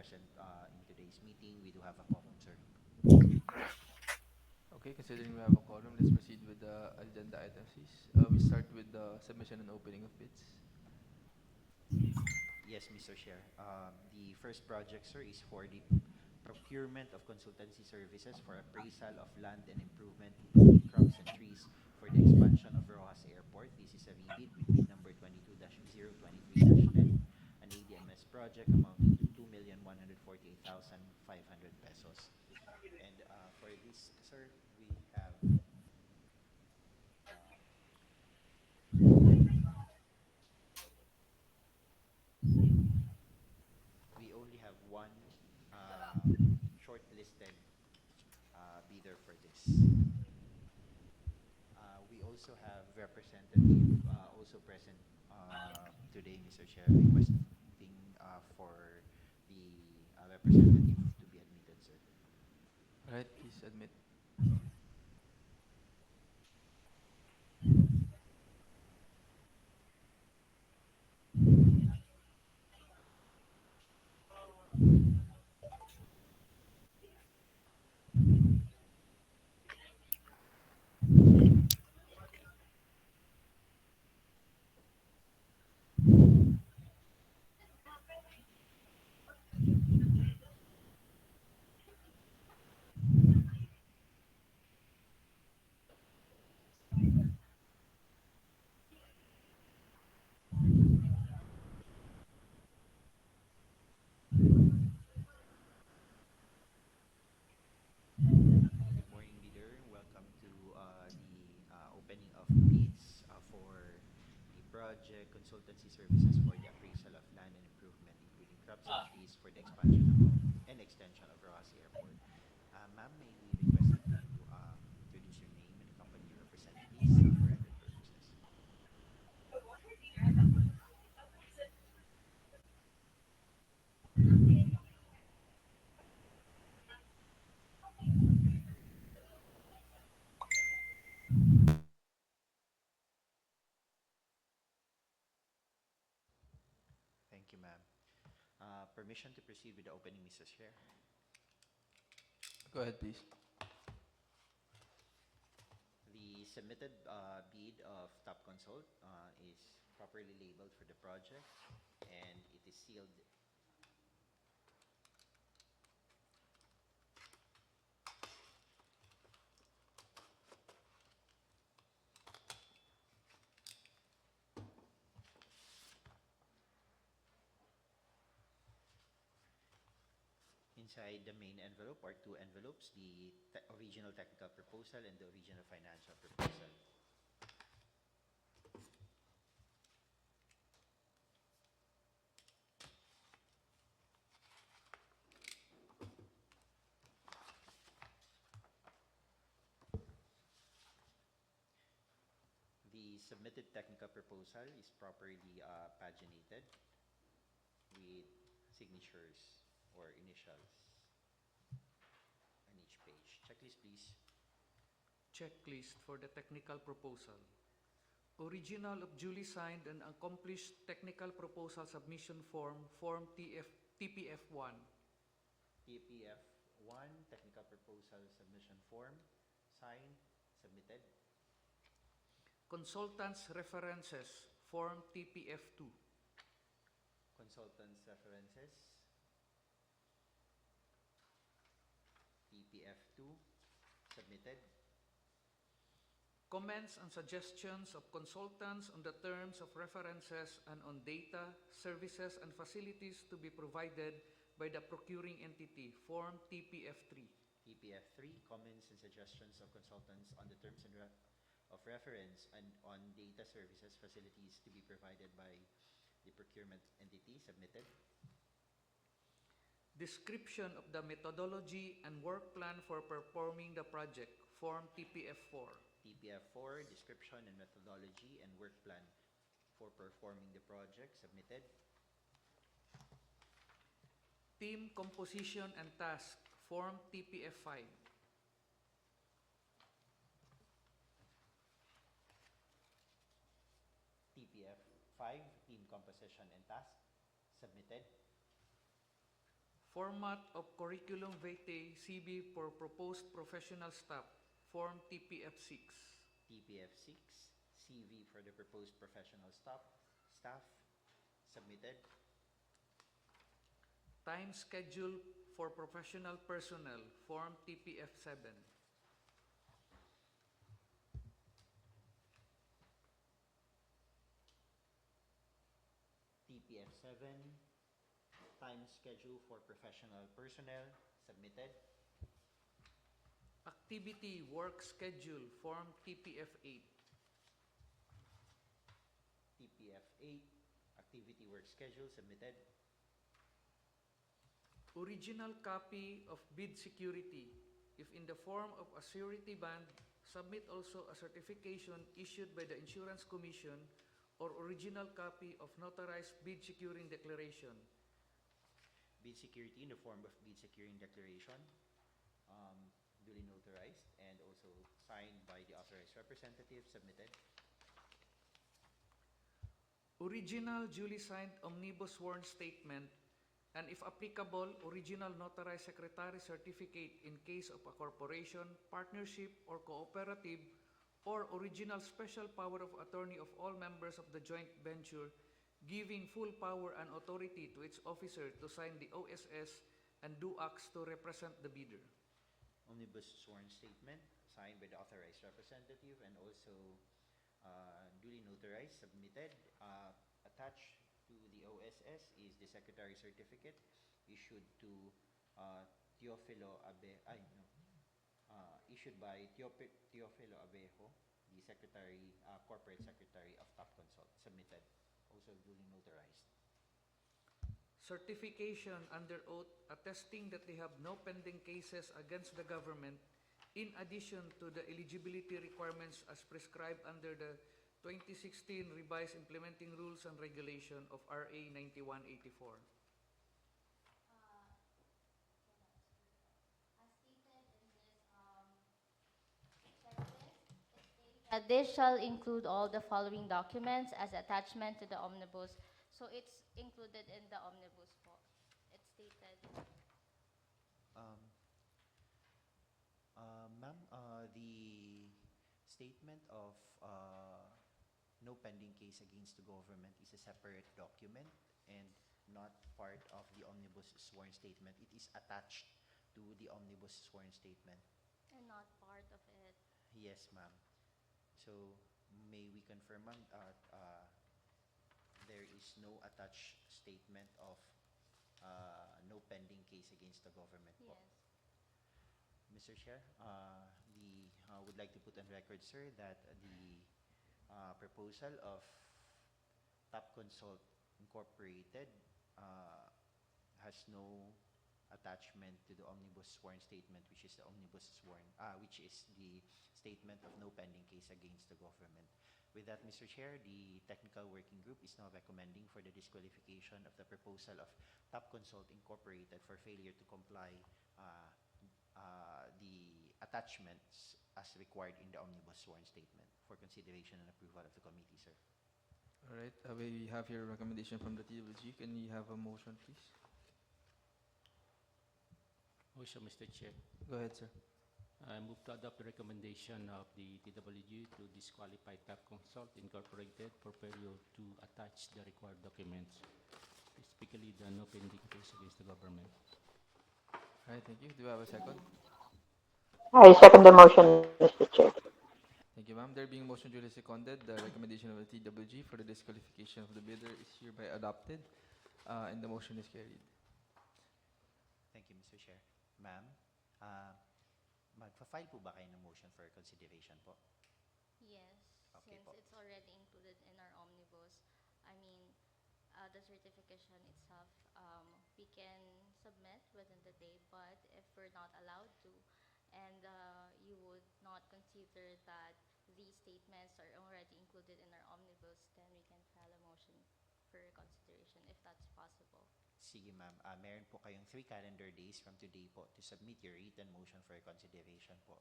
present in today's meeting. We do have a quorum, sir. Okay, considering we have a quorum, let's proceed with the agenda items, please. We start with the submission and opening of bids. Yes, Mr. Chair. The first project, sir, is for the procurement of consultancy services for appraisal of land and improvement, including crops and trees, for the expansion of Roxas Airport. This is a rebid with bid number 22-023-10, an ADMS project amounting to 2,148,500 pesos. And for this, sir, we only have one shortlisted bidder for this. We also have representative also present today, Mr. Chair, requesting for the representative to be admitted, sir. All right, please admit. Good morning, leader. Welcome to the opening of bids for the project consultancy services for the appraisal of land and improvement, including crops and trees for the expansion and extension of Roxas Airport. Ma'am, may we request you to introduce your name and the company you represent, please, for record purposes. Thank you, ma'am. Permission to proceed with the opening, Mr. Chair. Go ahead, please. The submitted bid of Top Consult is properly labeled for the project, and it is sealed. Inside the main envelope are two envelopes, the original technical proposal and the original financial proposal. The submitted technical proposal is properly paginated with signatures or initials on each page. Checklist, please. Checklist for the technical proposal. Original of duly signed and accomplished technical proposal submission form, Form TPF1. TPF1, technical proposal submission form, signed, submitted. Consultants references, Form TPF2. Consultants references, TPF2, submitted. Comments and suggestions of consultants on the terms of references and on data, services, and facilities to be provided by the procuring entity, Form TPF3. TPF3, comments and suggestions of consultants on the terms of reference and on data, services, facilities to be provided by the procurement entity, submitted. Description of the methodology and work plan for performing the project, Form TPF4. TPF4, description and methodology and work plan for performing the project, submitted. Team composition and task, Form TPF5. TPF5, team composition and task, submitted. Format of Curriculum Vitae CB for Proposed Professional Staff, Form TPF6. TPF6, CV for the proposed professional staff submitted. Time Schedule for Professional Personnel, Form TPF7. TPF7, time schedule for professional personnel submitted. Activity Work Schedule, Form TPF8. TPF8, activity work schedule submitted. Original copy of bid security, if in the form of a surety bond, submit also a certification issued by the Insurance Commission or original copy of notarized bid securing declaration. Bid security in the form of bid securing declaration, duly notarized and also signed by the authorized representative submitted. Original duly signed omnibus sworn statement, and if applicable, original notarized secretary certificate in case of a corporation, partnership, or cooperative, or original special power of attorney of all members of the joint venture, giving full power and authority to its officer to sign the OSS and do acts to represent the bidder. Omnibus sworn statement signed by the authorized representative and also duly notarized submitted. Attached to the OSS is the secretary certificate issued to Teofilo Abe, issued by Teofilo Abejo, the secretary, corporate secretary of Top Consult, submitted, also duly notarized. Certification under oath attesting that they have no pending cases against the government, in addition to the eligibility requirements as prescribed under the 2016 Revised Implementing Rules and Regulation of RA 9184. This shall include all the following documents as attachment to the omnibus. So it's included in the omnibus po. It's stated. Ma'am, the statement of no pending case against the government is a separate document and not part of the omnibus sworn statement. It is attached to the omnibus sworn statement. And not part of it. Yes, ma'am. So may we confirm, ma'am, there is no attached statement of no pending case against the government po. Yes. Mr. Chair, we would like to put on record, sir, that the proposal of Top Consult Incorporated has no attachment to the omnibus sworn statement, which is the omnibus sworn, which is the statement of no pending case against the government. With that, Mr. Chair, the technical working group is now recommending for the disqualification of the proposal of Top Consult Incorporated for failure to comply the attachments as required in the omnibus sworn statement for consideration and approval of the committee, sir. All right, we have your recommendation from the TWG. Can we have a motion, please? Motion, Mr. Chair. Go ahead, sir. I move to adopt the recommendation of the TWG to disqualify Top Consult Incorporated for failure to attach the required documents, specifically the no pending case against the government. All right, thank you. Do you have a second? I second the motion, Mr. Chair. Thank you, ma'am. There being motion duly seconded, the recommendation of the TWG for the disqualification of the bidder is hereby adopted, and the motion is carried. Thank you, Mr. Chair. Ma'am, magfa-file po ba kayo ng motion for consideration po? Yes. Okay Since po. it's already included in our omnibus, I mean, the certification itself, we can submit within the day, but if we're not allowed to, and you would not consider that these statements are already included in our omnibus, then we can file a motion for consideration if that's possible. Sige, ma'am. Meron po kayong 3 calendar days from today po to submit your written motion for consideration po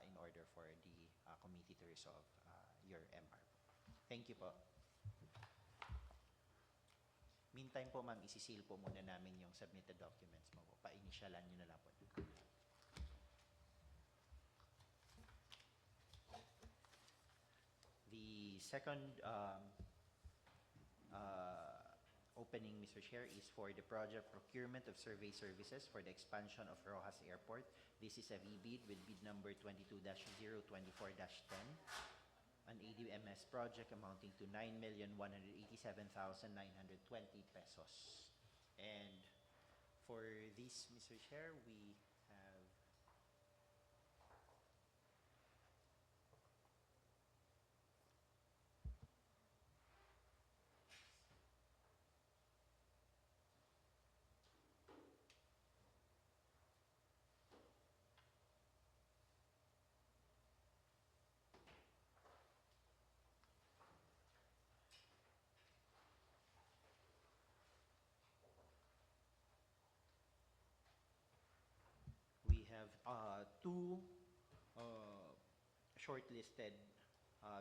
in order for the committee to resolve your MR. Thank you po. Meantime po, ma'am, isisil po muna namin yung submitted documents mo po. Pa-initialan nyo na lang po. The second opening, Mr. Chair, is for the project procurement of survey services for the expansion of Roxas Airport. This is a VBID with bid number 22-024-10, an ADMS project amounting to 9,187,920 pesos. And for this, Mr. Chair, we have two shortlisted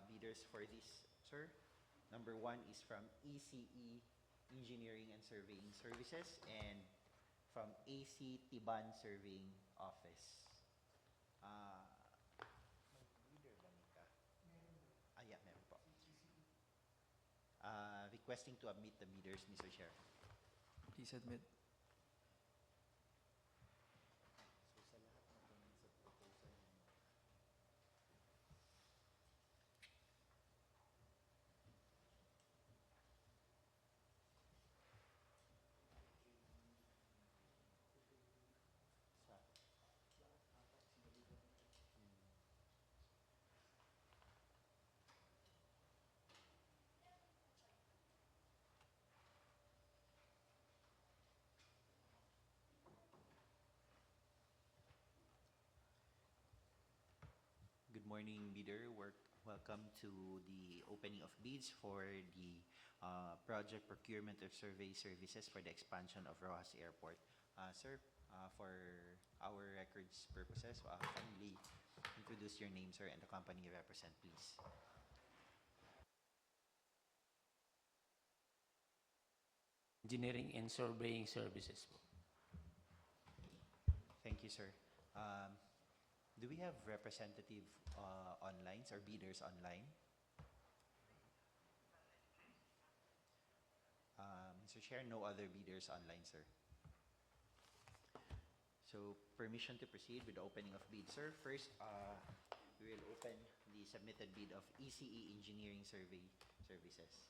bidders for this, sir. Number one is from ECE Engineering and Surveying Services and from AC Tiban Surveying Office. May bidder ba nika? Yeah, meron po. Requesting to admit the bidders, Mr. Chair. Please admit. So sa lahat na doon sa proposal mo, sa Good morning, bidder. Welcome to the opening of bids for the project procurement of survey services for the expansion of Roxas Airport. Sir, for our records purposes, kindly introduce your name, sir, and the company you represent, please. Engineering and Surveying Services po. Thank you, sir. Do we have representative online or bidders online? Mr. Chair, no other bidders online, sir. So, permission to proceed with the opening of bids, sir. First, we will open the submitted bid of ECE Engineering Survey Services.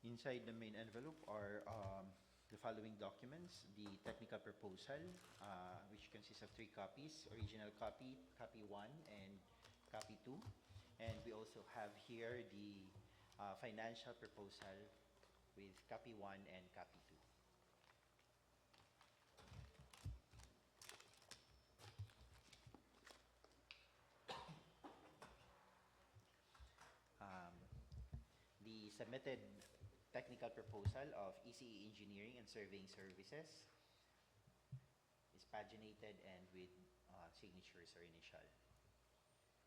Inside the main envelope are the following documents: the technical proposal, which consists of 3 copies: original copy, copy 1, and copy 2. And we also have here the financial proposal with copy 1 and copy 2. The submitted technical proposal of ECE Engineering and Surveying Services is paginated and with signatures or initial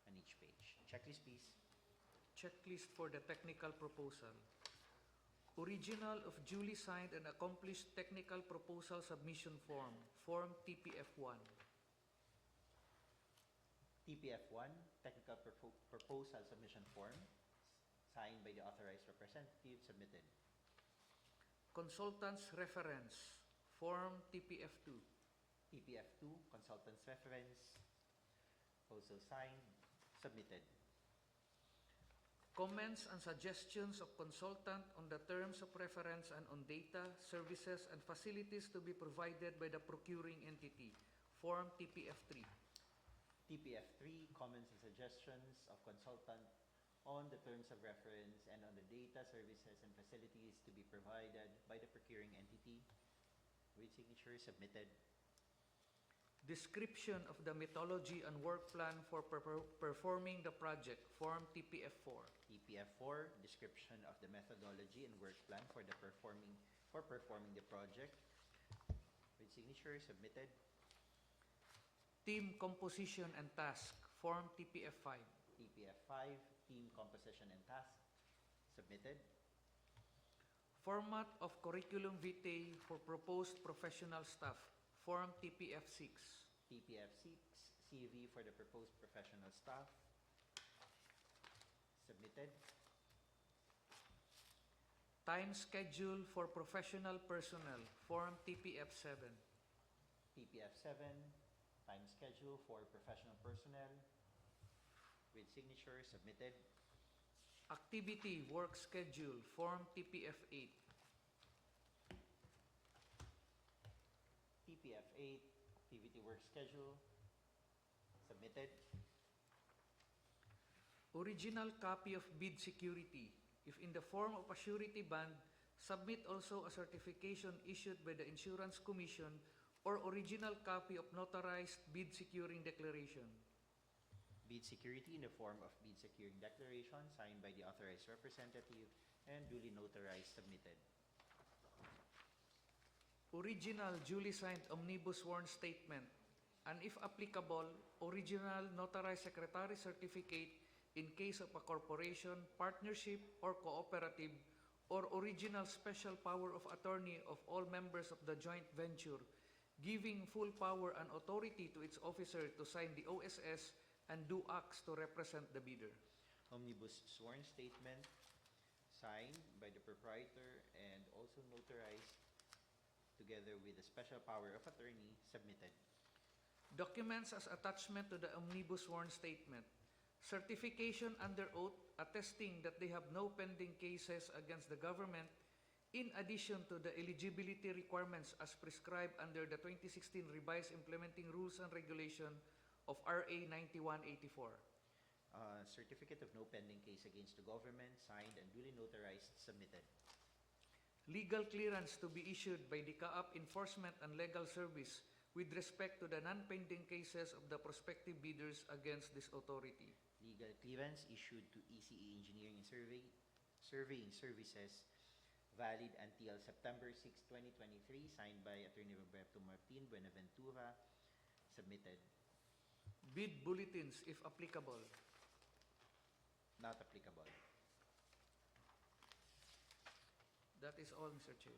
on each page. Checklist, please. Checklist for the technical proposal. Original of duly signed and accomplished technical proposal submission form, Form TPF1. TPF1, Technical Proposal Submission Form, signed by the authorized representative, submitted. Consultant's reference, Form TPF2. TPF2, Consultant's Reference, also signed, submitted. Comments and suggestions of consultant on the terms of reference and on data, services, and facilities to be provided by the procuring entity, Form TPF3. TPF3, comments and suggestions of consultant on the terms of reference and on the data, services, and facilities to be provided by the procuring entity with signature submitted. Description of the methodology and work plan for performing the project. Form TPF4. TPF4, description of the methodology and work plan for performing the project with signature submitted. Team composition and task. Form TPF5. TPF5, team composition and task submitted. Format of curriculum vitae for proposed professional staff. Form TPF6. TPF6, CV for the proposed professional staff submitted. Time schedule for professional personnel. Form TPF7. TPF7, time schedule for professional personnel with signature submitted. Activity work schedule. Form TPF8. TPF8, activity work schedule submitted. Original copy of bid security. If in the form of a surety bond, submit also a certification issued by the Insurance Commission or original copy of notarized bid securing declaration. Bid security in the form of bid securing declaration signed by the authorized representative and duly notarized submitted. Original duly signed omnibus sworn statement, and if applicable, original notarized secretary certificate in case of a corporation, partnership, or cooperative, or original special power of attorney of all members of the joint venture, giving full power and authority to its officer to sign the OSS and do acts to represent the bidder. Omnibus sworn statement signed by the proprietor and also notarized together with the special power of attorney submitted. Documents as attachment to the omnibus sworn statement. Certification under oath attesting that they have no pending cases against the government in addition to the eligibility requirements as prescribed under the 2016 Revised Implementing Rules and Regulation of RA 9184. Certificate of no pending case against the government signed and duly notarized submitted. Legal clearance to be issued by the CAAP Enforcement and Legal Service with respect to the non-pending cases of the prospective bidders against this authority. Legal clearance issued to ECE Engineering and Surveying Services valid until September 6, 2023, signed by Attorney Roberto Martin Buenaventura, submitted. Bid bulletins, if applicable. Not applicable. That is all, Mr. Chair.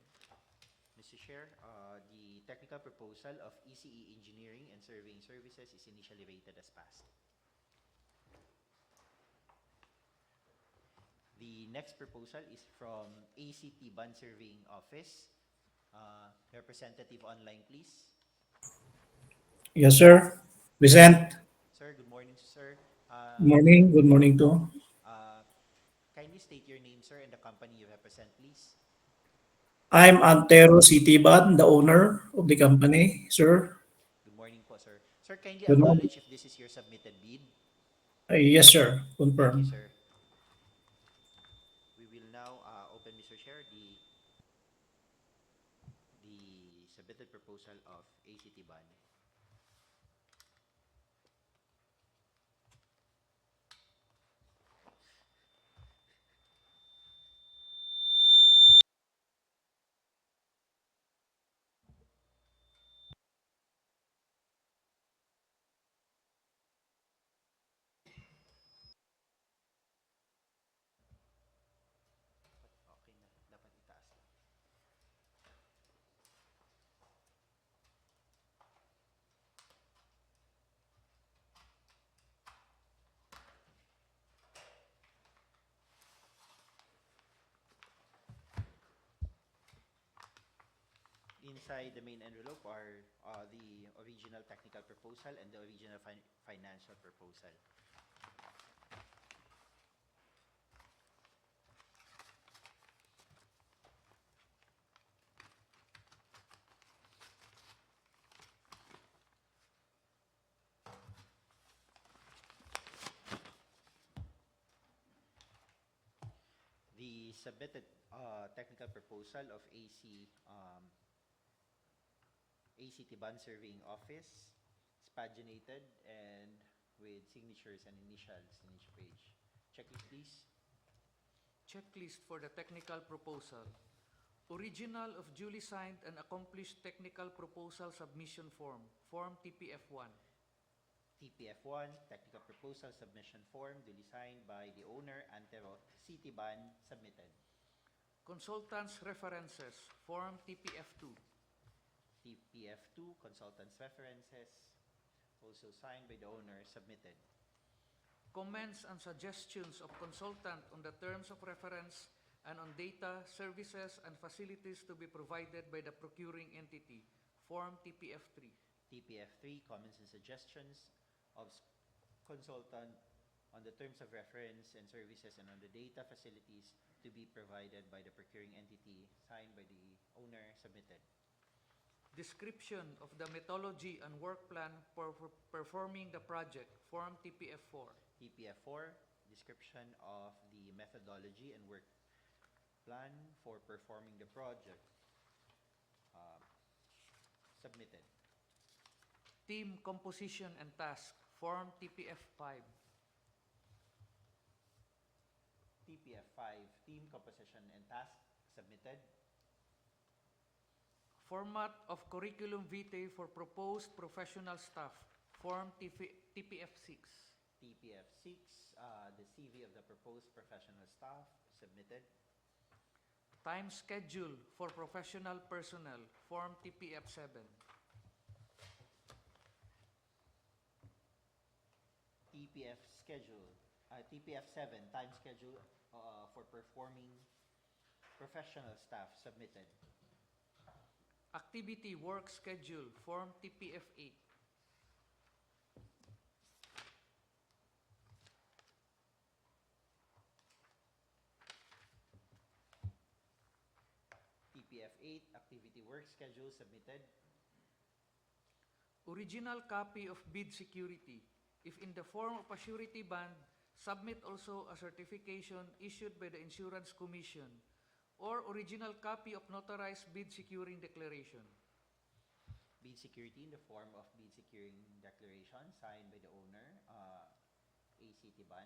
Mr. Chair, the technical proposal of ECE Engineering and Surveying Services is initially rated as passed. The next proposal is from ACT Bond Surveying Office. Representative online, please. Yes, sir. Present. Sir, good morning, sir. Good morning. Good morning to. Kindly state your name, sir, and the company you represent, please. I'm Antero Citiban, the owner of the company, sir. Good morning po, sir. Sir, kindly Good morning. acknowledge if this is your submitted bid. Yes, sir. Thank you, Confirm. sir. We will now open, Mr. Chair, the submitted proposal of ACT Bond. Okay na, dapat itaas lang. Inside the main envelope are the original technical proposal and the original financial proposal. The submitted technical proposal of ACT Band Surveying Office is paginated and with signatures and initials in each page. Checklist, please. Checklist for the technical proposal. Original of duly signed and accomplished technical proposal submission form, Form TPF1. TPF1, Technical Proposal Submission Form, duly signed by the owner, Antero Citiban, submitted. Consultants references, Form TPF2. TPF2, Consultants References, also signed by the owner, submitted. Comments and suggestions of consultant on the terms of reference and on data, services, and facilities to be provided by the procuring entity, Form TPF3. TPF3, Comments and Suggestions of consultant on the terms of reference and services and on the data facilities to be provided by the procuring entity, signed by the owner, submitted. Description of the methodology and work plan for performing the project, Form TPF4. TPF4, Description of the methodology and work plan for performing the project, submitted. Team composition and task, Form TPF5. TPF5, Team Composition and Task, submitted. Format of curriculum vitae for proposed professional staff, Form TPF6. TPF6, the CV of the proposed professional staff, submitted. Time schedule for professional personnel, Form TPF7. TPF7, time schedule for performing professional staff, submitted. Activity work schedule, Form TPF8. TPF8, activity work schedule, submitted. Original copy of bid security. If in the form of a surety bond, submit also a certification issued by the Insurance Commission or original copy of notarized bid securing declaration. Bid security in the form of bid securing declaration signed by the owner, ACT Ban,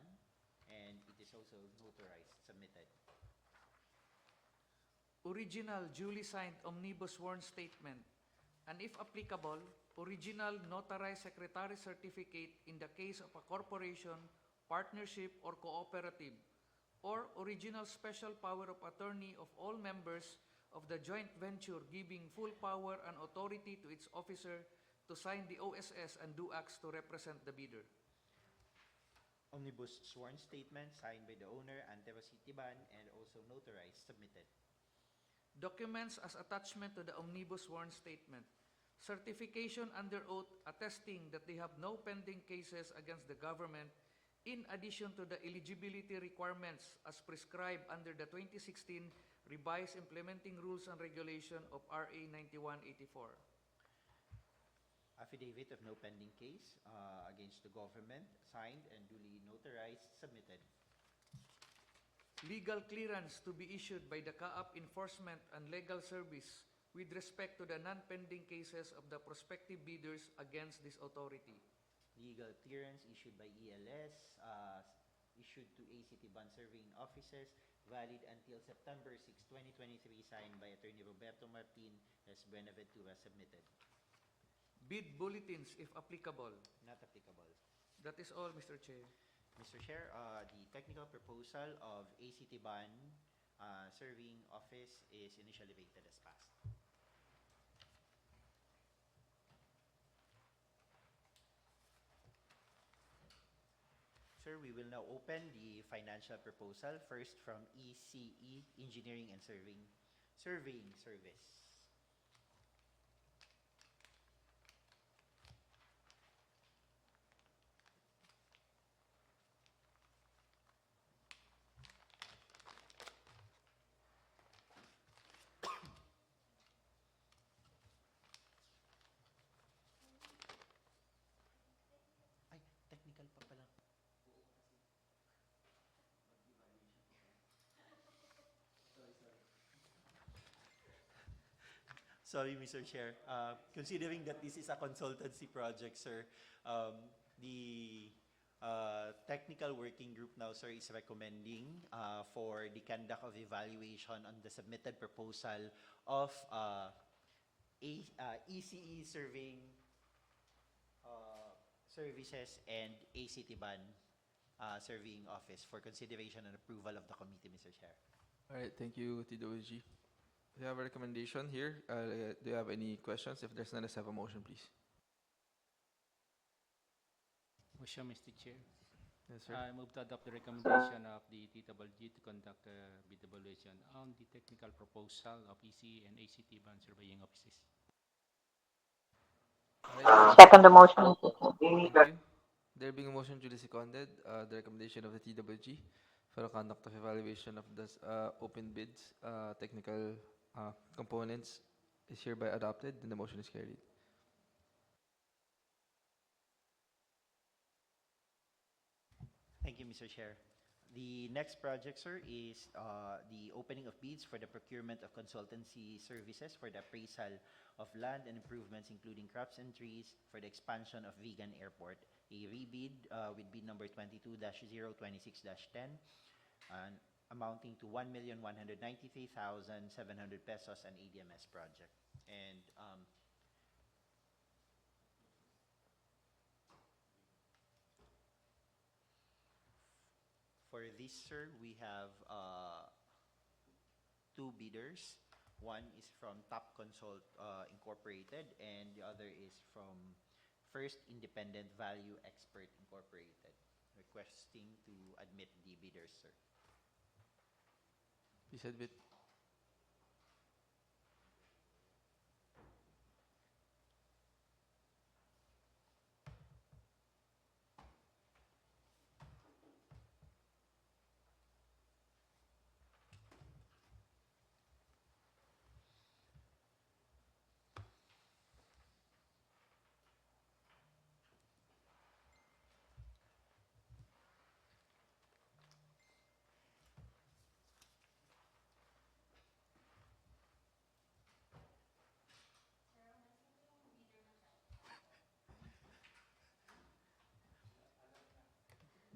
and it is also notarized, submitted. Original duly signed omnibus sworn statement, and if applicable, original notarized secretary certificate in the case of a corporation, partnership, or cooperative, or original special power of attorney of all members of the joint venture giving full power and authority to its officer to sign the OSS and do acts to represent the bidder. Omnibus sworn statement signed by the owner, Antero Citiban, and also notarized, submitted. Documents as attachment to the omnibus sworn statement. Certification under oath attesting that they have no pending cases against the government in addition to the eligibility requirements as prescribed under the 2016 Revised Implementing Rules and Regulation of RA 9184. Affidavit of no pending case against the government, signed and duly notarized, submitted. Legal clearance to be issued by the CAAP Enforcement and Legal Service with respect to the non-pending cases of the prospective bidders against this authority. Legal clearance issued by ELS, issued to ACT Band Surveying Offices, valid until September 6, 2023, signed by Attorney Roberto Martin as Buenaventura, submitted. Bid bulletins, if applicable. Not applicable. That is all, Mr. Chair. Mr. Chair, the technical proposal of ACT Ban Surveying Office is initially rated as passed. Sir, we will now open the financial proposal, first from ECE, Engineering and Surveying Service. Ay, technical pa pala. Sorry, Mr. Chair. Considering that this is a consultancy project, sir, the technical working group now, sir, is recommending for the conduct of evaluation on the submitted proposal of ECE surveying services and ACT ban surveying office for consideration and approval of the committee, Mr. Chair. All right, thank you, TWG. We have a recommendation here. Do you have any questions? If there's none, let's have a motion, please. Motion, Mr. Chair. Yes, sir. I move to adopt the recommendation of the TWG to conduct a bid evaluation on the technical proposal of EC and ACT ban surveying offices. All right, Second the motion, Mr. Chair. thank you. There being a motion duly seconded, the recommendation of the TWG for the conduct of evaluation of the open bids, technical components is hereby adopted, and the motion is carried. Thank you, Mr. Chair. The next project, sir, is the opening of bids for the procurement of consultancy services for the appraisal of land and improvements, including crops and trees, for the expansion of Vigan Airport. A rebid with bid number 22-026-10, and amounting to 1,193,700 pesos, an ADMS project. And for this, sir, we have two bidders. One is from Top Consult Incorporated, and the other is from First Independent Value Expert Incorporated. Requesting to admit the bidders, sir. Please admit.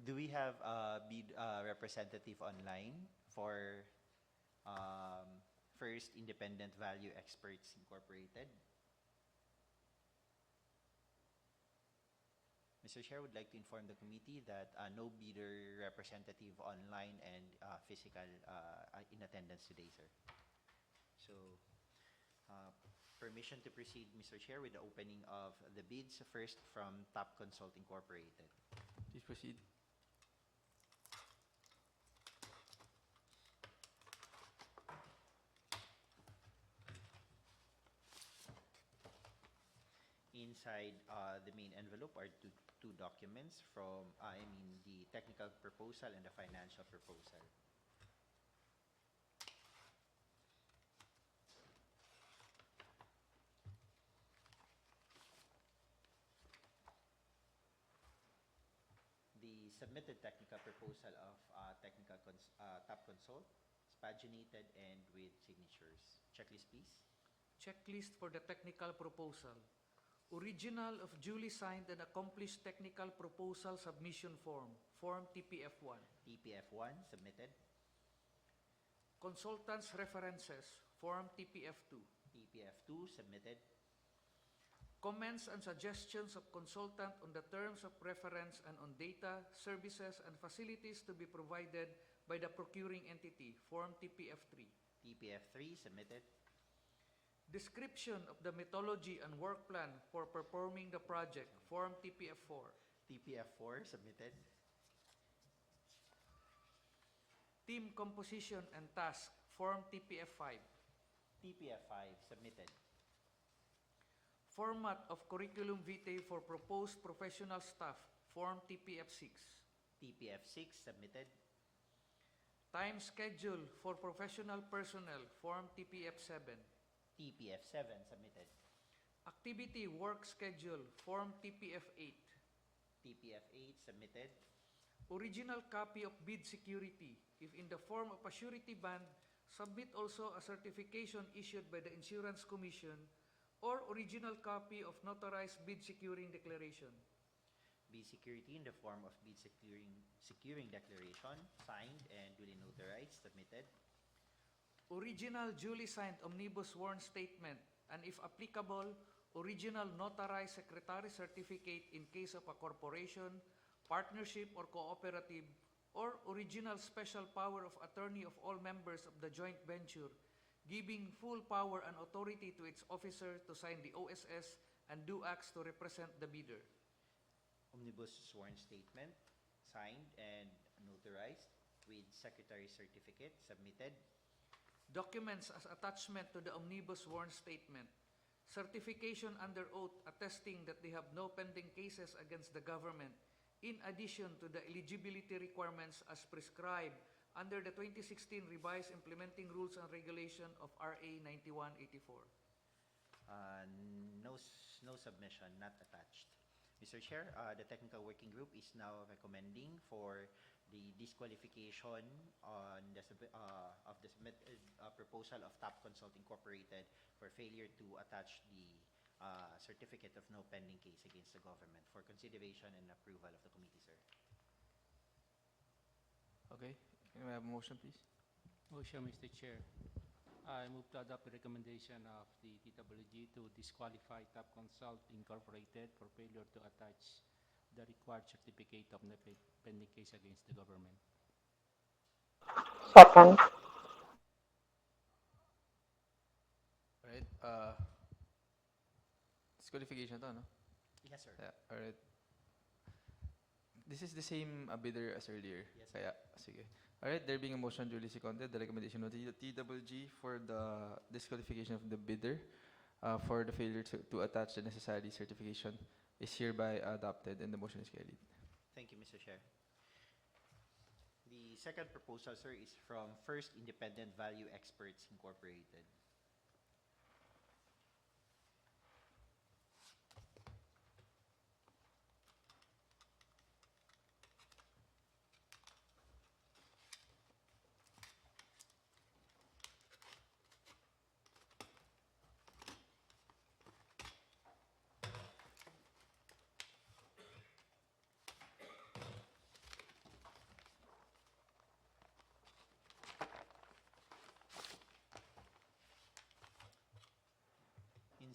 Do we have a bid representative online for First Independent Value Experts Incorporated? Mr. Chair, would like to inform the committee that no bidder representative online and physical in attendance today, sir. So, permission to proceed, Mr. Chair, with the opening of the bids. First, from Top Consult Incorporated. Please proceed. Inside the main envelope are two documents from, the technical proposal and the financial proposal. The submitted technical proposal of Top Consult is paginated and with signatures. Checklist, please. Checklist for the technical proposal. Original of duly signed and accomplished technical proposal submission form, Form TPF1. TPF1 submitted. Consultants references, Form TPF2. TPF2 submitted. Comments and suggestions of consultant on the terms of reference and on data, services, and facilities to be provided by the procuring entity, Form TPF3. TPF3 submitted. Description of the methodology and work plan for performing the project, Form TPF4. TPF4 submitted. Team composition and task, Form TPF5. TPF5 submitted. Format of curriculum vitae for proposed professional staff, Form TPF6. TPF6 submitted. Time schedule for professional personnel, Form TPF7. TPF7 submitted. Activity work schedule, Form TPF8. TPF8 submitted. Original copy of bid security, if in the form of a surety bond, Submit also a certification issued by the Insurance Commission or original copy of notarized bid securing declaration. Bid security in the form of bid securing declaration, signed and duly notarized, submitted. Original duly signed omnibus sworn statement, and if applicable, original notarized secretary certificate in case of a corporation, partnership, or cooperative, or original special power of attorney of all members of the joint venture, giving full power and authority to its officer to sign the OSS and do acts to represent the bidder. Omnibus sworn statement, signed and notarized with secretary certificate, submitted. Documents as attachment to the omnibus sworn statement. Certification under oath attesting that they have no pending cases against the government, in addition to the eligibility requirements as prescribed under the 2016 Revised Implementing Rules and Regulation of RA 9184. No submission, not attached. Mr. Chair, the technical working group is now recommending for the disqualification on the of the submitted proposal of TAP Consult Incorporated for failure to attach the certificate of no pending case against the government for consideration and approval of the committee, sir. Okay, can we have a motion, please? Motion, Mr. Chair. I move to adopt the recommendation of the TWG to disqualify TAP Consult Incorporated for failure to attach the required certificate of no pending case against the government. Second. Alright, disqualification to, no? Yes, sir. Yeah, alright. This is the same bidder as earlier. Yes, sir. Kaya, sige. Alright, there being a motion duly seconded, the recommendation of the TWG for the disqualification of the bidder for the failure to attach the necessary certification is hereby adopted and the motion is carried. Thank you, Mr. Chair. The second proposal, sir, is from First Independent Value Experts Incorporated.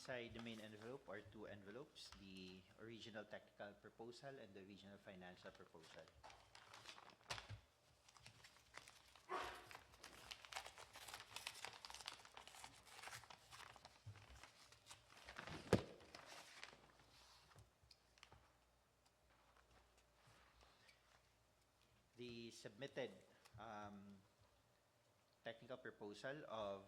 Inside the main envelope are two envelopes, the original technical proposal and the original financial proposal. The submitted technical proposal of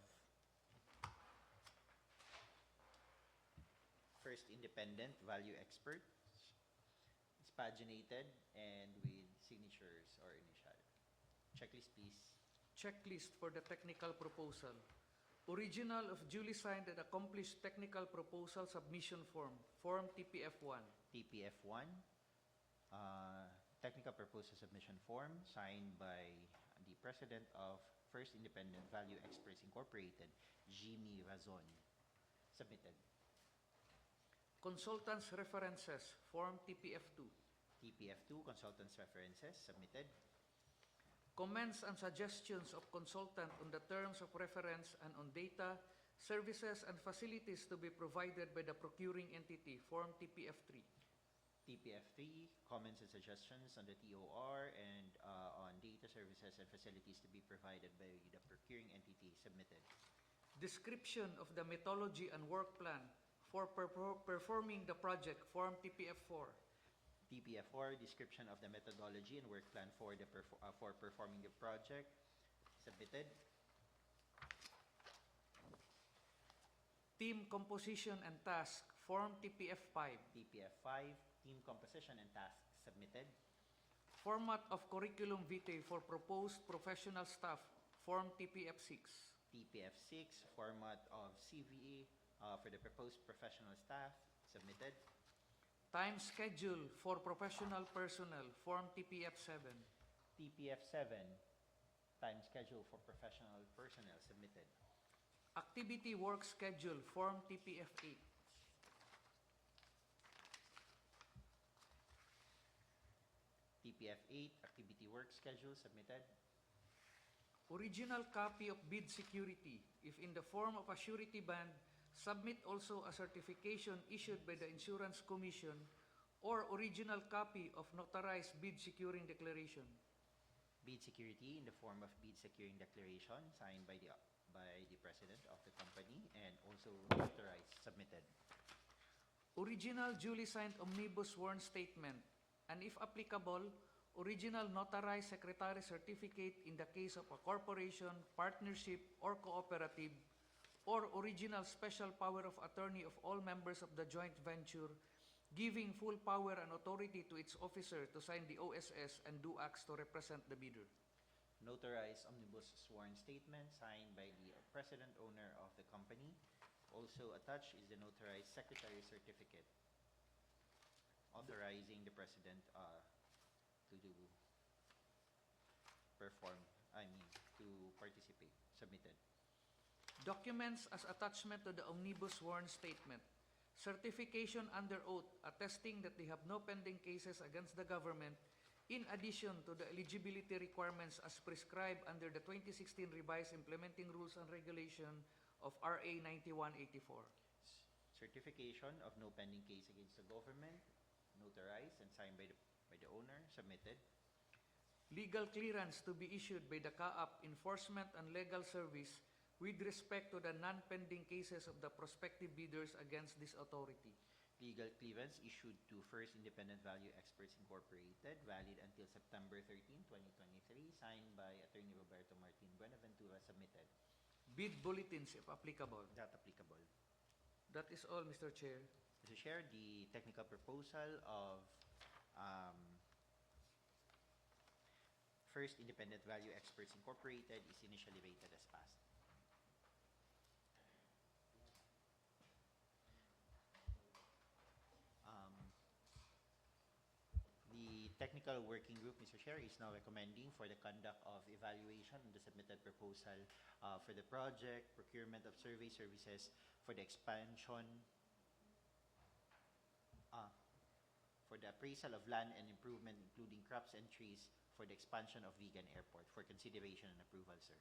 First Independent Value Experts is paginated and with signatures or initial. Checklist, please. Checklist for the technical proposal. Original of duly signed and accomplished technical proposal submission form, Form TPF1. TPF1, technical proposal submission form signed by the President of First Independent Value Experts Incorporated, Jimmy Razon. Submitted. Consultants references, Form TPF2. TPF2, consultants references, submitted. Comments and suggestions of consultant on the terms of reference and on data, services, and facilities to be provided by the procuring entity, Form TPF3. TPF3, comments and suggestions on the TOR and on data, services, and facilities to be provided by the procuring entity, submitted. Description of the methodology and work plan for performing the project, Form TPF4. TPF4, description of the methodology and work plan for performing the project, submitted. Team composition and task, Form TPF5. TPF5, team composition and tasks, submitted. Format of curriculum vitae for proposed professional staff, Form TPF6. TPF6, format of CVE for the proposed professional staff, submitted. Time schedule for professional personnel, Form TPF7. TPF7, Time schedule for professional personnel submitted. Activity Work Schedule, Form TPF-8. TPF-8, activity work schedule submitted. Original copy of bid security, if in the form of a surety bond, submit also a certification issued by the Insurance Commission or original copy of notarized bid securing declaration. Bid security in the form of bid securing declaration signed by the president of the company and also notarized submitted. Original duly signed omnibus sworn statement, and if applicable, original notarized secretary certificate in the case of a corporation, partnership, or cooperative, or original special power of attorney of all members of the joint venture, giving full power and authority to its officer to sign the OSS and do acts to represent the bidder. Notarized omnibus sworn statement signed by the president owner of the company. Also attached is the notarized secretary certificate authorizing the president to participate, submitted. Documents as attachment to the omnibus sworn statement. Certification under oath attesting that they have no pending cases against the government, in addition to the eligibility requirements as prescribed under the 2016 revised implementing rules and regulation of RA 9184. Certification of no pending case against the government, notarized and signed by the owner, submitted. Legal clearance to be issued by the CAAP Enforcement and Legal Service with respect to the non-pending cases of the prospective bidders against this authority. Legal clearance issued to First Independent Value Experts Incorporated, valid until September 13, 2023, signed by Attorney Roberto Martin Buenaventura, submitted. Bid bulletins if applicable. Not applicable. That is all, Mr. Chair. Mr. Chair, the technical proposal of First Independent Value Experts Incorporated is initially rated as passed. The technical working group, Mr. Chair, is now recommending for the conduct of evaluation on the submitted proposal for the project, procurement of survey services for the expansion, for the appraisal of land and improvement, including crops and trees for the expansion of Vigan Airport for consideration and approval, sir.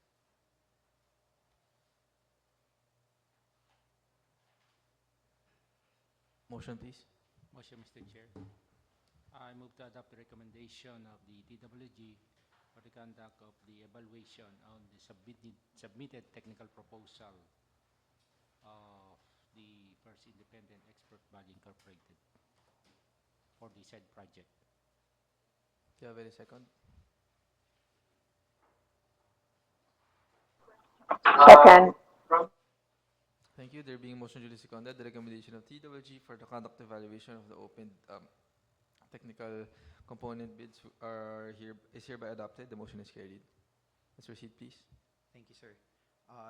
Motion, please. Motion, Mr. Chair. I move to adopt the recommendation of the TWG for the conduct of the evaluation on the submitted technical proposal of the First Independent Expert Body Incorporated for the said project. Do you have any second? Second. Thank you. There being motion duly seconded, the recommendation of TWG for the conduct evaluation of the opened technical component bids is hereby adopted. The motion is carried. Let's proceed, please. Thank you, sir.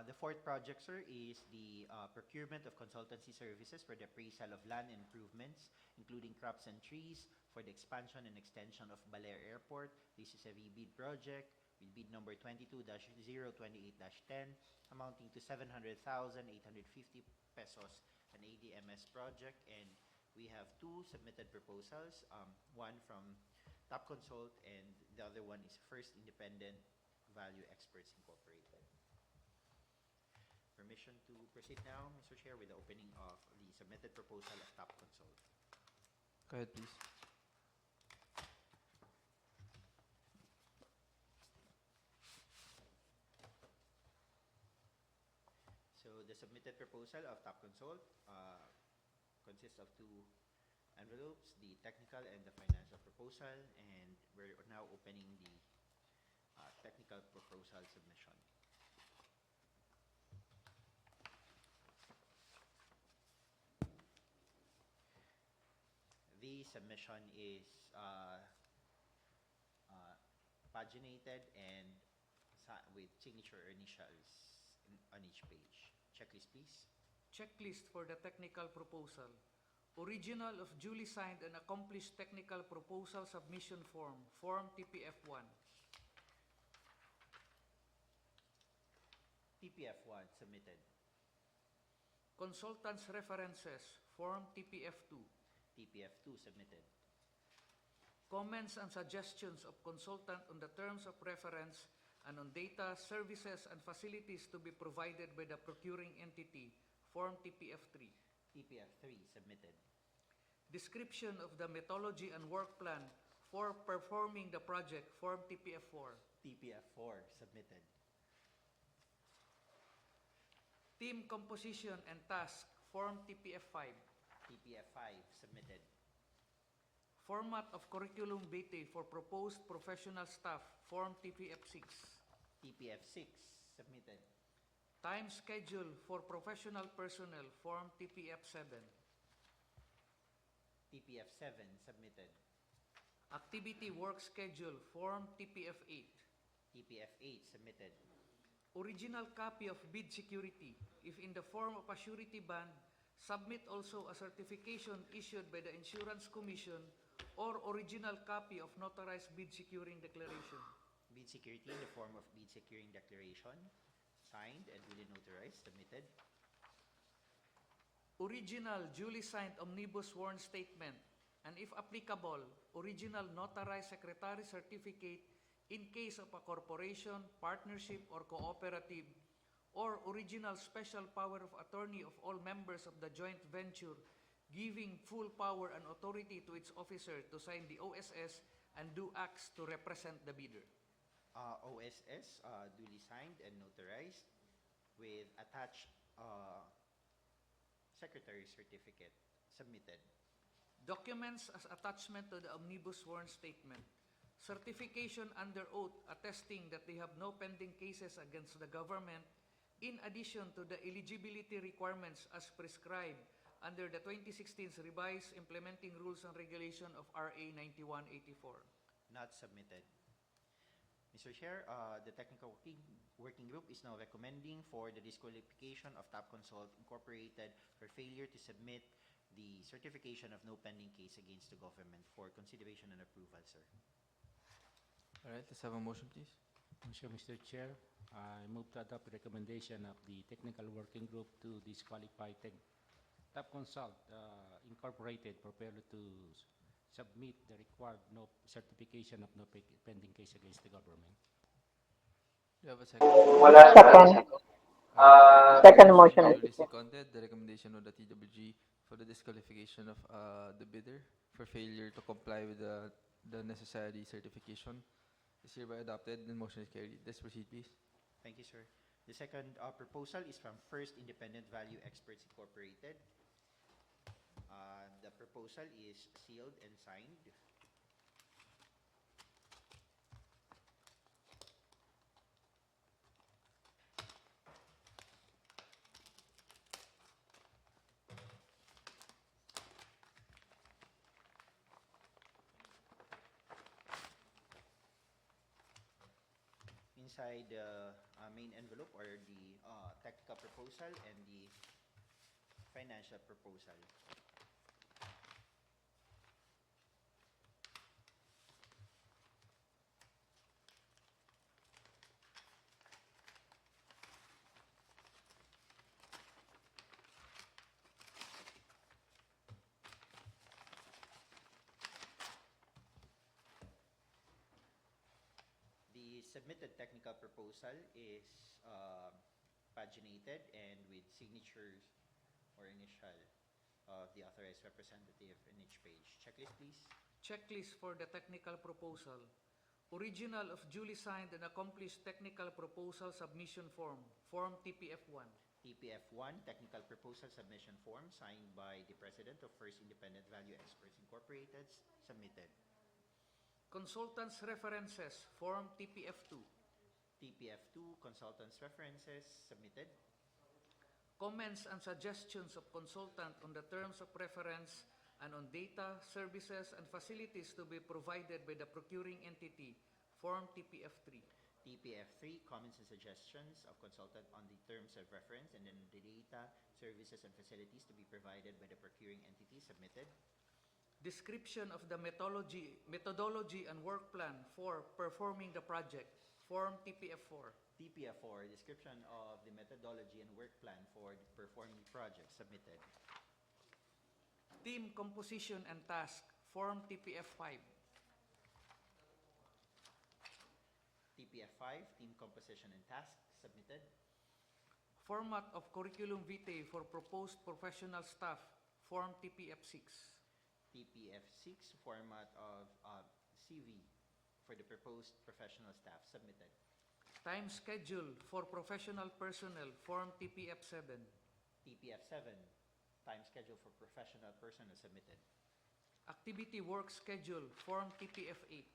The fourth project, sir, is the procurement of consultancy services for the appraisal of land improvements, including crops and trees, for the expansion and extension of Baler Airport. This is a rebid project with bid number 22-028-10, amounting to 700,850 pesos, an ADMS project, and we have two submitted proposals, one from Top Consult and the other one is First Independent Value Experts Incorporated. Permission to proceed now, Mr. Chair, with the opening of the submitted proposal of Top Consult. Go ahead, please. So the submitted proposal of Top Consult consists of two envelopes, the technical and the financial proposal, and we're now opening the technical proposal submission. The submission is paginated and with signature initials on each page. Checklist, please. Checklist for the technical proposal. Original of duly signed and accomplished technical proposal submission form, Form TPF-1. TPF1 submitted. Consultants references, Form TPF2. TPF2 submitted. Comments and suggestions of consultant on the terms of reference and on data, services, and facilities to be provided by the procuring entity, Form TPF3. TPF3 submitted. Description of the methodology and work plan for performing the project, Form TPF4. TPF4 submitted. Team composition and task, Form TPF5. TPF5 submitted. Format of curriculum vitae for proposed professional staff, Form TPF6. TPF6 submitted. Time schedule for professional personnel, Form TPF7. TPF7 submitted. Activity work schedule, Form TPF8. TPF8 submitted. Original copy of bid security, if in the form of a surety bond, submit also a certification issued by the Insurance Commission or original copy of notarized bid securing declaration. Bid security in the form of bid securing declaration, signed and duly notarized, submitted. Original duly signed omnibus sworn statement, and if applicable, original notarized secretary certificate in case of a corporation, partnership, or cooperative, or original special power of attorney of all members of the joint venture, giving full power and authority to its officer to sign the OSS and do acts to represent the bidder. OSS duly signed and notarized with attached secretary certificate, submitted. Documents as attachment to the omnibus sworn statement. Certification under oath attesting that they have no pending cases against the government, in addition to the eligibility requirements as prescribed under the 2016 revised implementing rules and regulation of RA 9184. Not submitted. Mr. Chair, the technical working group is now recommending for the disqualification of Top Consult Incorporated for failure to submit the certification of no pending case against the government for consideration and approval, sir. All right, let's have a motion, please. Motion, Mr. Chair. I move to adopt the recommendation of the technical working group to disqualify Top Consult Incorporated for failure to submit the required no certification of no pending case against the government. Do you have a second? Second. Second motion, Mr. Duly Chair. seconded the recommendation of the TWG for the disqualification of the bidder for failure to comply with the necessary certification is hereby adopted. The motion is carried. Let's proceed, please. Thank you, sir. The second proposal is from First Independent Value Experts Incorporated. The proposal is sealed and signed. Inside the main envelope are the technical proposal and the financial proposal. The submitted technical proposal is paginated and with signatures or initial of the authorized representative in each page. Checklist, please. Checklist for the technical proposal. Original of duly signed and accomplished technical proposal submission form, Form TPF1. TPF1, Technical Proposal Submission Form, signed by the President of First Independent Value Experts Incorporated, submitted. Consultants references, Form TPF2. TPF2, Consultants References, submitted. Comments and suggestions of consultant on the terms of reference and on data, services, and facilities to be provided by the procuring entity, Form TPF3. TPF3, Comments and Suggestions of Consultant on the Terms of Reference and then the data, services, and facilities to be provided by the procuring entity, submitted. Description of the methodology and work plan for performing the project, Form TPF4. TPF4, description of the methodology and work plan for performing projects submitted. Team composition and task. Form TPF5. TPF5, team composition and tasks submitted. Format of curriculum vitae for proposed professional staff. Form TPF6. TPF6, format of CV for the proposed professional staff submitted. Time schedule for professional personnel. Form TPF7. TPF7, time schedule for professional personnel submitted. Activity work schedule. Form TPF8.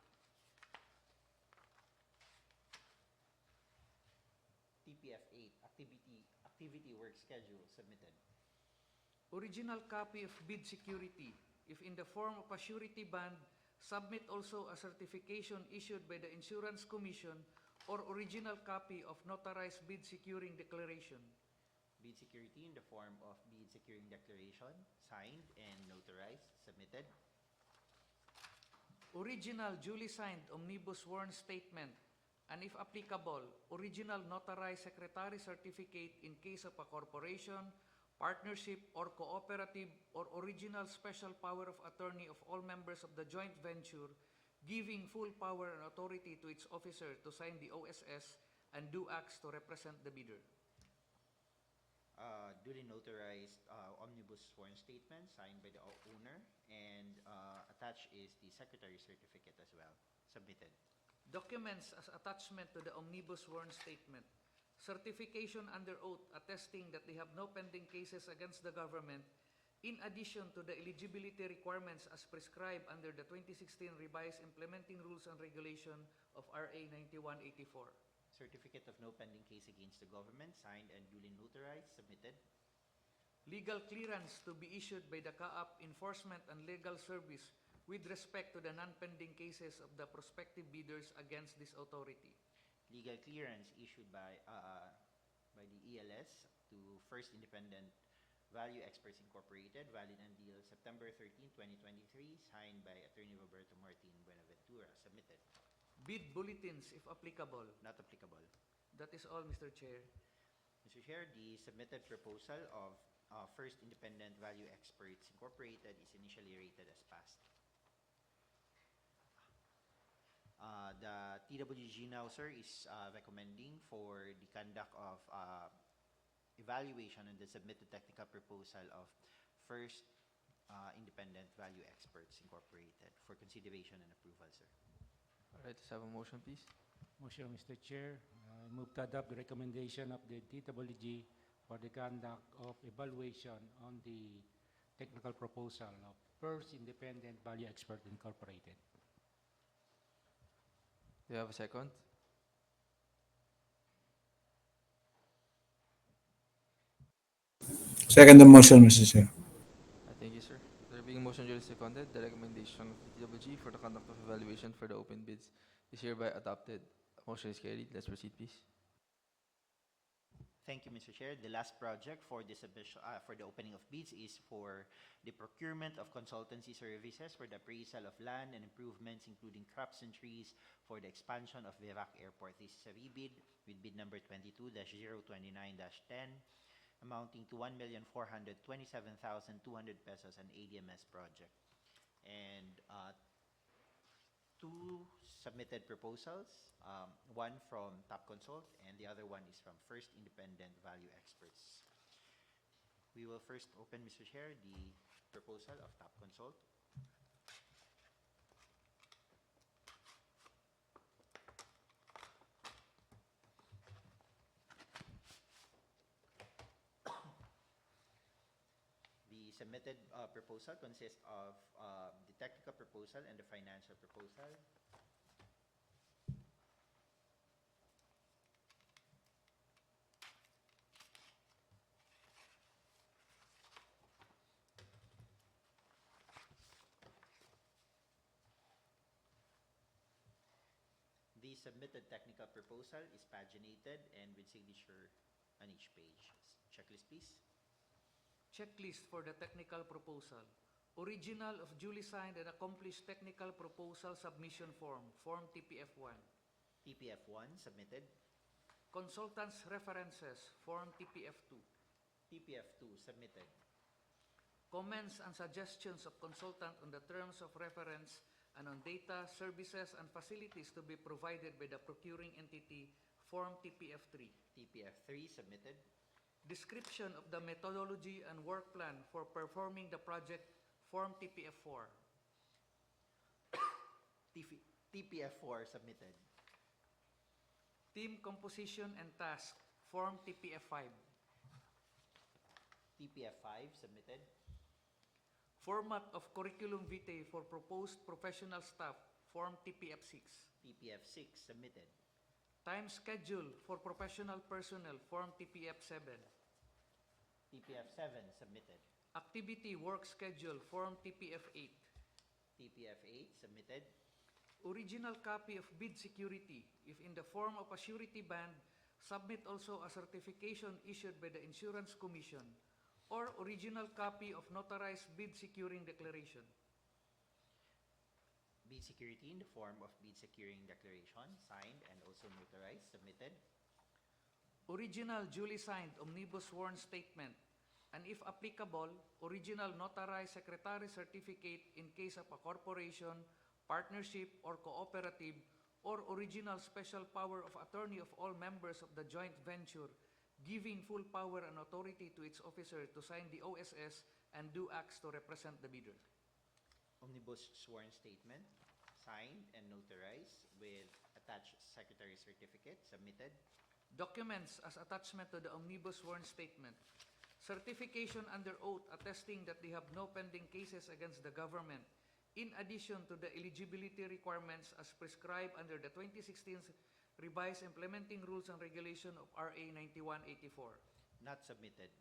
TPF8, activity work schedule submitted. Original copy of bid security. If in the form of a surety bond, submit also a certification issued by the Insurance Commission or original copy of notarized bid securing declaration. Bid security in the form of bid securing declaration, signed and notarized, submitted. Original duly signed omnibus sworn statement, and if applicable, original notarized secretary certificate in case of a corporation, partnership, or cooperative, or original special power of attorney of all members of the joint venture, giving full power and authority to its officer to sign the OSS and do acts to represent the bidder. Duly notarized omnibus sworn statement signed by the owner, and attached is the secretary's certificate as well, submitted. Documents as attachment to the omnibus sworn statement. Certification under oath attesting that they have no pending cases against the government, in addition to the eligibility requirements as prescribed under the 2016 revised implementing rules and regulation of RA 9184. Certificate of no pending case against the government, signed and duly notarized, submitted. Legal clearance to be issued by the CAAP Enforcement and Legal Service with respect to the non-pending cases of the prospective bidders against this authority. Legal clearance issued by the ELS to First Independent Value Experts Incorporated, valid until September 13, 2023, signed by Attorney Roberto Martin Buenaventura, submitted. Bid bulletins, if applicable. Not applicable. That is all, Mr. Chair. Mr. Chair, the submitted proposal of First Independent Value Experts Incorporated is initially rated as passed. The TWG now, sir, is recommending for the conduct of evaluation on the submitted technical proposal of First Independent Value Experts Incorporated for consideration and approval, sir. All right, let's have a motion, please. Motion, Mr. Chair. I move to adopt the recommendation of the TWG for the conduct of evaluation on the technical proposal of First Independent Value Expert Incorporated. Do you have a second? Second the motion, Mr. Chair. Thank you, sir. There being a motion duly seconded, the recommendation of the TWG for the conduct of evaluation for the open bids is hereby adopted. Motion is carried. Let's proceed, please. Thank you, Mr. Chair. The last project for the submission, for the opening of bids is for the procurement of consultancy services for the appraisal of land and improvements, including crops and trees, for the expansion of Virac Airport. This is a rebid with bid number 22-029-10, amounting to 1,427,200 pesos, an ADMS project. And two submitted proposals, one from Top Consult and the other one is from First Independent Value Experts. We will first open, Mr. Chair, the proposal of Top Consult. The submitted proposal consists of the technical proposal and the financial proposal. The submitted technical proposal is paginated and with signature on each page. Checklist, please. Checklist for the technical proposal. Original of duly signed and accomplished technical proposal submission form, Form TPF1. TPF1 submitted. Consultants References, Form TPF2. TPF2 submitted. Comments and suggestions of consultant on the terms of reference and on data, services, and facilities to be provided by the procuring entity, Form TPF3. TPF3 submitted. Description of the methodology and work plan for performing the project, Form TPF4. TPF4 submitted. Team composition and task, Form TPF5. TPF5 submitted. Format of curriculum vitae for proposed professional staff, Form TPF6. TPF6 submitted. Time schedule for professional personnel, Form TPF7. TPF7 submitted. Activity work schedule, Form TPF8. TPF8 submitted. Original copy of bid security, if in the form of a surety band, submit also a certification issued by the Insurance Commission, or original copy of notarized bid securing declaration. Bid security in the form of bid securing declaration, signed and also notarized, submitted. Original duly signed omnibus sworn statement, and if applicable, original notarized secretary certificate in case of a corporation, partnership, or cooperative, or original special power of attorney of all members of the joint venture, giving full power and authority to its officer to sign the OSS and do acts to represent the bidder. Omnibus sworn statement, signed and notarized with attached secretary certificate, submitted. Documents as attachment to the omnibus sworn statement. Certification under oath attesting that they have no pending cases against the government, in addition to the eligibility requirements as prescribed under the 2016 Revised Implementing Rules and Regulation of RA 9184. Not submitted.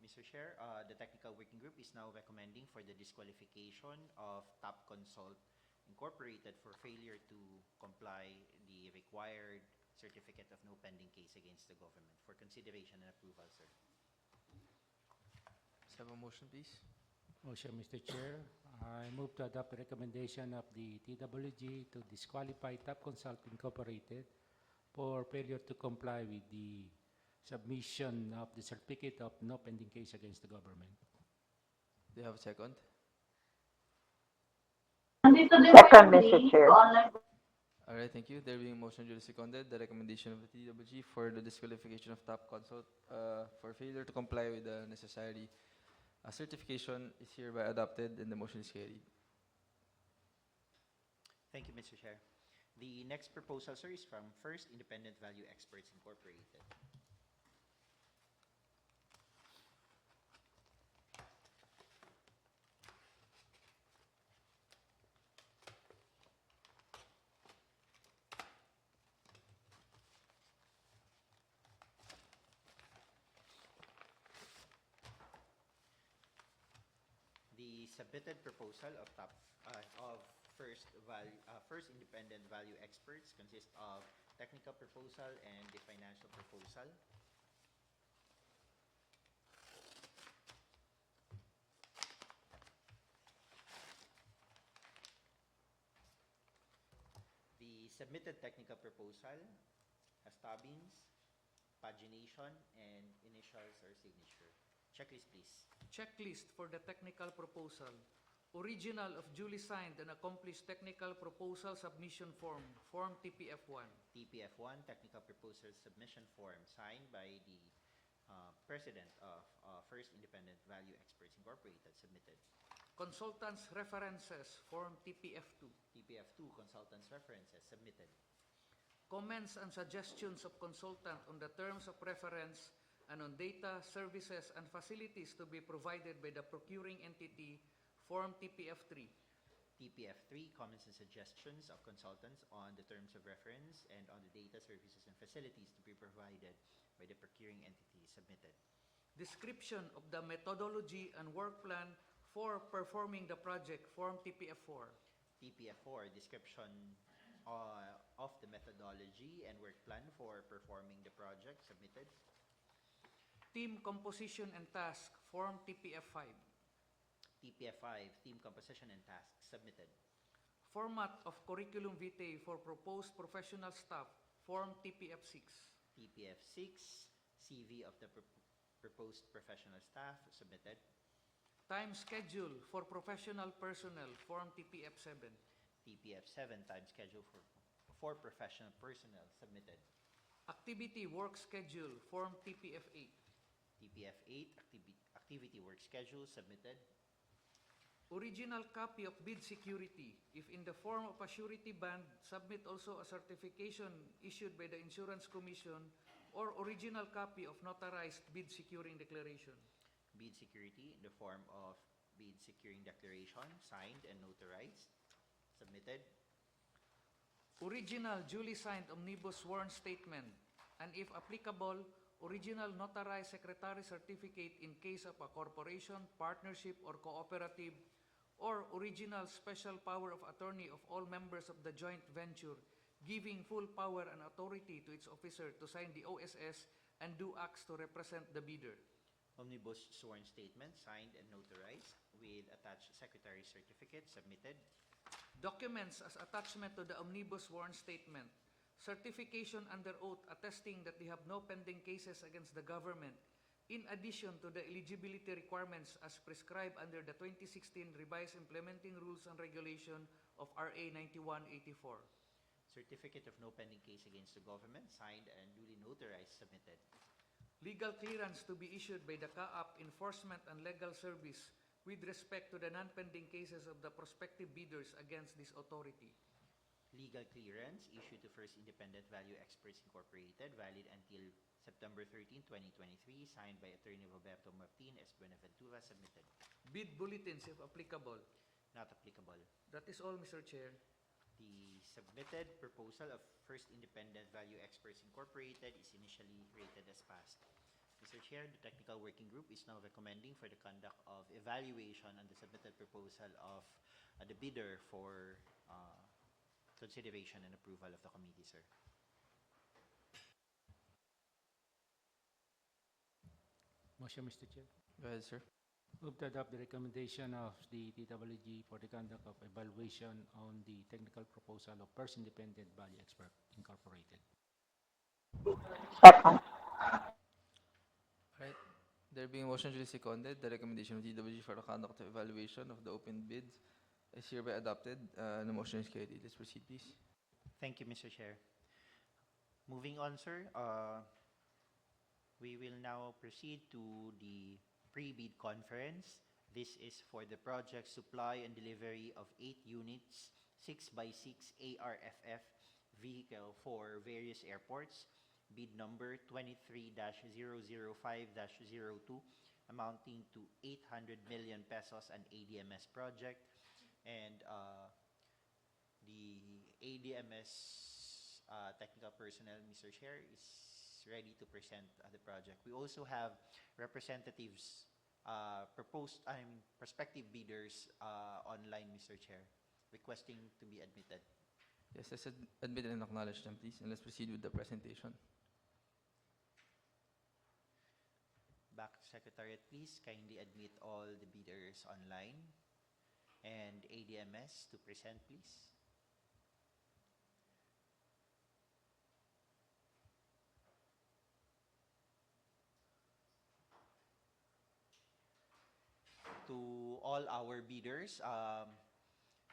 Mr. Chair, the technical working group is now recommending for the disqualification of Top Consult Incorporated for failure to comply the required certificate of no pending case against the government for consideration and approval, sir. Let's have a motion, please. Motion, Mr. Chair. I move to adopt the recommendation of the TWG to disqualify Top Consult Incorporated for failure to comply with the submission of the certificate of no pending case against the government. Do you have a second? Second, Mr. Chair. All right, thank you. There being a motion duly seconded, the recommendation of the TWG for the disqualification of Top Consult for failure to comply with the necessary certification is hereby adopted and the motion is carried. Thank you, Mr. Chair. The next proposal, sir, is from First Independent Value Experts Incorporated. The submitted proposal of First Independent Value Experts consists of technical proposal and the financial proposal. The submitted technical proposal has tabbings, pagination, and initials or signature. Checklist, please. Checklist for the technical proposal. Original of duly signed and accomplished technical proposal submission form, Form TPF1. TPF1, Technical Proposal Submission Form, signed by the President of First Independent Value Experts Incorporated, submitted. Consultants References, Form TPF2. TPF2, Consultants References, submitted. Comments and suggestions of consultant on the terms of reference and on data, services, and facilities to be provided by the procuring entity, Form TPF3. TPF3, Comments and Suggestions of Consultants on the Terms of Reference and on the Data, Services, and Facilities to be provided by the procuring entity, submitted. Description of the methodology and work plan for performing the project, Form TPF4. TPF4, Description of the methodology and work plan for performing the project, submitted. Team composition and task, Form TPF5. TPF5, Team Composition and Tasks, submitted. Format of curriculum vitae for proposed professional staff, Form TPF6. TPF6, CV of the proposed professional staff submitted. Time schedule for professional personnel, Form TPF7. TPF7, time schedule for professional personnel submitted. Activity work schedule, Form TPF8. TPF8, activity work schedule submitted. Original copy of bid security, if in the form of a surety bond, submit also a certification issued by the Insurance Commission or original copy of notarized bid securing declaration. Bid security in the form of bid securing declaration, signed and notarized, submitted. Original duly signed omnibus sworn statement, and if applicable, original notarized secretary certificate in case of a corporation, partnership, or cooperative, or original special power of attorney of all members of the joint venture, giving full power and authority to its officer to sign the OSS and do acts to represent the bidder. Omnibus sworn statement, signed and notarized, with attached secretary certificate submitted. Documents as attachment to the omnibus sworn statement. Certification under oath attesting that they have no pending cases against the government, in addition to the eligibility requirements as prescribed under the 2016 Revised Implementing Rules and Regulation of RA 9184. Certificate of no pending case against the government, signed and duly notarized, submitted. Legal clearance to be issued by the CAAP Enforcement and Legal Service with respect to the non-pending cases of the prospective bidders against this authority. Legal clearance issued to First Independent Value Experts Incorporated, valid until September 13, 2023, signed by Attorney Roberto Martin S. Buenaventura, submitted. Bid bulletins if applicable. Not applicable. That is all, Mr. Chair. The submitted proposal of First Independent Value Experts Incorporated is initially rated as passed. Mr. Chair, the Technical Working Group is now recommending for the conduct of evaluation on the submitted proposal of the bidder for consideration and approval of the committee, sir. Motion, Mr. Chair. Go ahead, sir. Move to adopt the recommendation of the TWG for the conduct of evaluation on the technical proposal of First Independent Value Expert Incorporated. Second. Right. There being a motion duly seconded, the recommendation of TWG for the conduct of evaluation of the open bids is hereby adopted. The motion is carried. Let's proceed, please. Thank you, Mr. Chair. Moving on, sir, we will now proceed to the pre-bid conference. This is for the project supply and delivery of 8 units, 6x6 ARFF vehicle for various airports. Bid number 23-005-02, amounting to 800 million pesos, an ADMS project. And the ADMS technical personnel, Mr. Chair, is ready to present the project. We also have representatives, prospective bidders online, Mr. Chair, requesting to be admitted. Yes, let's admit and acknowledge them, please, and let's proceed with the presentation. BAC Secretariat, please kindly admit all the bidders online. And ADMS to present, please. To all our bidders,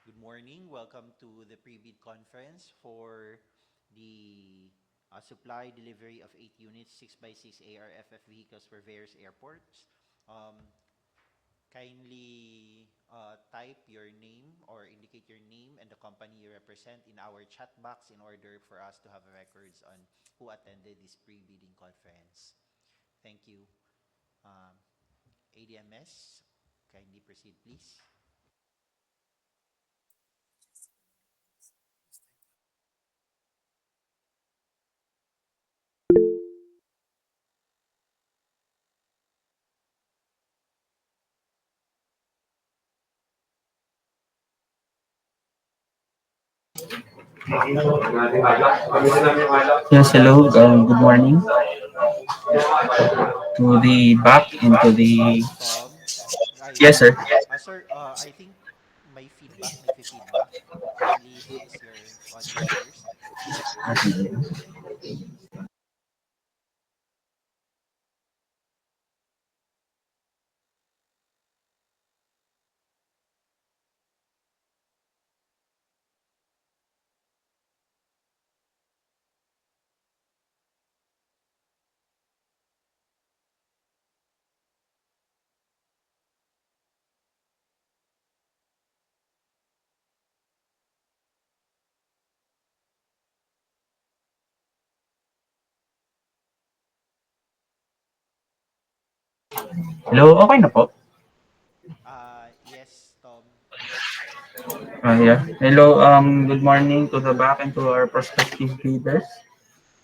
good morning. Welcome to the pre-bid conference for the supply delivery of 8 units, 6x6 ARFF vehicles for various airports. Kindly type your name or indicate your name and the company you represent in our chat box in order for us to have records on who attended this pre-bidding conference. Thank you. ADMS, kindly proceed, please. Yes, hello. Good morning to the back and to the. Tom, Yes, sir. sir, I think may feedback, nagfi-feedback. leaders. Hello, okay na po. Yes, Tom. Yeah. Hello, good morning to the back and to our prospective leaders.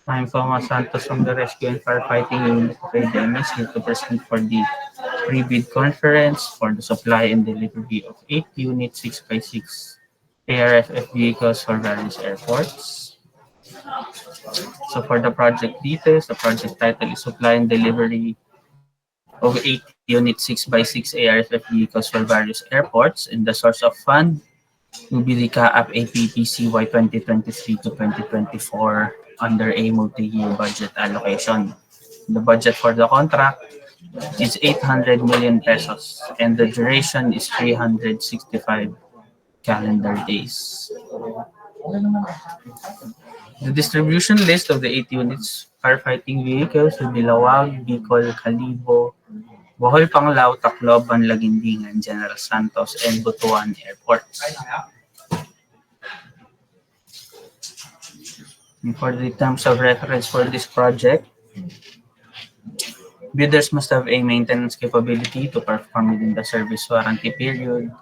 I'm Thomas Santos from the Rescue and Firefighting Unit of ADMS here to present for the pre-bid conference for the supply and delivery of 8 unit 6x6 ARFF vehicles for various airports. So for the project details, the project title is Supply and Delivery of 8 unit 6x6 ARFF vehicles for various airports, and the source of fund will be the CAAP APPCY 2023 to 2024 under a multi-year budget allocation. The budget for the contract is 800 million pesos and the duration is 365 calendar days. The distribution list of the 8 units firefighting vehicles will be Lawag, Bicol, Calibo, Bohol, Panglao, Tacloban, Laguindingan, General Santos, and Butuan airports. And for the terms of reference for this project, bidders must have a maintenance capability to perform within the service warranty period.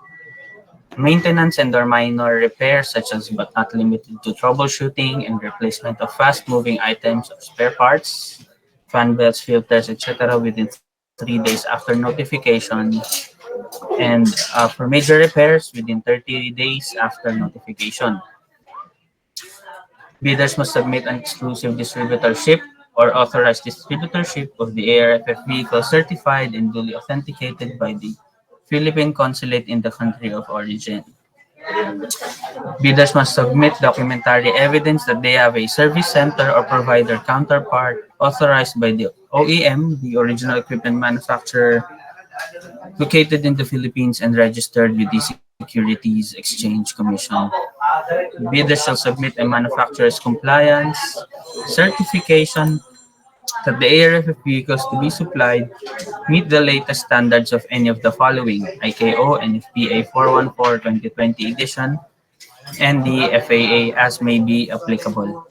Maintenance and/or minor repairs such as but not limited to troubleshooting and replacement of fast-moving items or spare parts, fan belts, filters, etc. within 3 days after notification, and for major repairs within 30 days after notification. Bidders must submit an exclusive distributorship or authorized distributorship of the ARFF vehicle certified and duly authenticated by the Philippine Consulate in the country of origin. Bidders must submit documentary evidence that they have a service center or provider counterpart authorized by the OEM, the original equipment manufacturer, located in the Philippines and registered with the Securities Exchange Commission. Bidders shall submit a manufacturer's compliance certification that the ARFF vehicles to be supplied meet the latest standards of any of the following: ICAO NFPA 414-2020 edition and the FAA as may be applicable.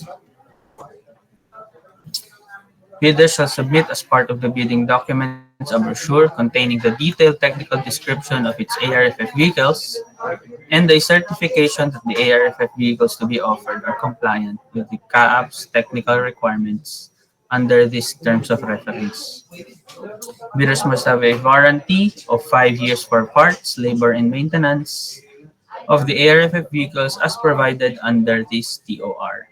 Bidders shall submit as part of the bidding documents a brochure containing the detailed technical description of its ARFF vehicles and a certification that the ARFF vehicles to be offered are compliant with the CAAP's technical requirements under these terms of reference. Bidders must have a warranty of 5 years for parts, labor, and maintenance of the ARFF vehicles as provided under this TOR.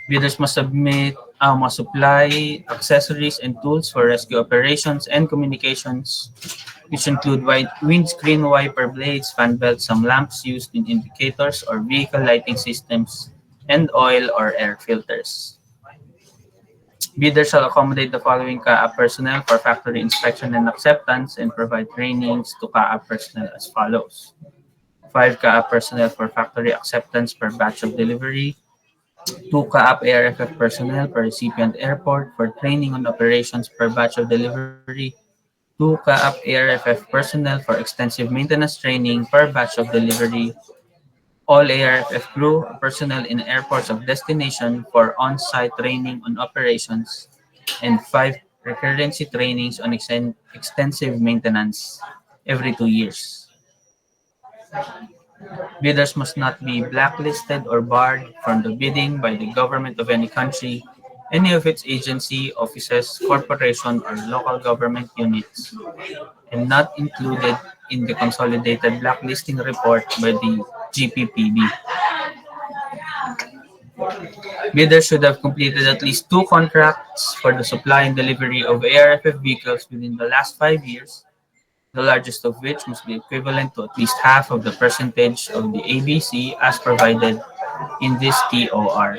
Bidders must supply accessories and tools for rescue operations and communications, which include windscreen wiper blades, fan belts, some lamps used in indicators or vehicle lighting systems, and oil or air filters. Bidders shall accommodate the following CAAP personnel for factory inspection and acceptance and provide trainings to CAAP personnel as follows: 5 CAAP personnel for factory acceptance per batch of delivery, 2 CAAP ARFF personnel per recipient airport for training on operations per batch of delivery, 2 CAAP ARFF personnel for extensive maintenance training per batch of delivery, all ARFF crew or personnel in airports of destination for on-site training on operations, and 5 recurrency trainings on extensive maintenance every 2 years. Bidders must not be blacklisted or barred from the bidding by the government of any country, any of its agency, offices, corporation, or local government units, and not included in the consolidated blacklisting report by the GPPB. Bidders should have completed at least 2 contracts for the supply and delivery of ARFF vehicles within the last 5 years, the largest of which must be equivalent to at least half of the percentage of the ABC as provided in this TOR.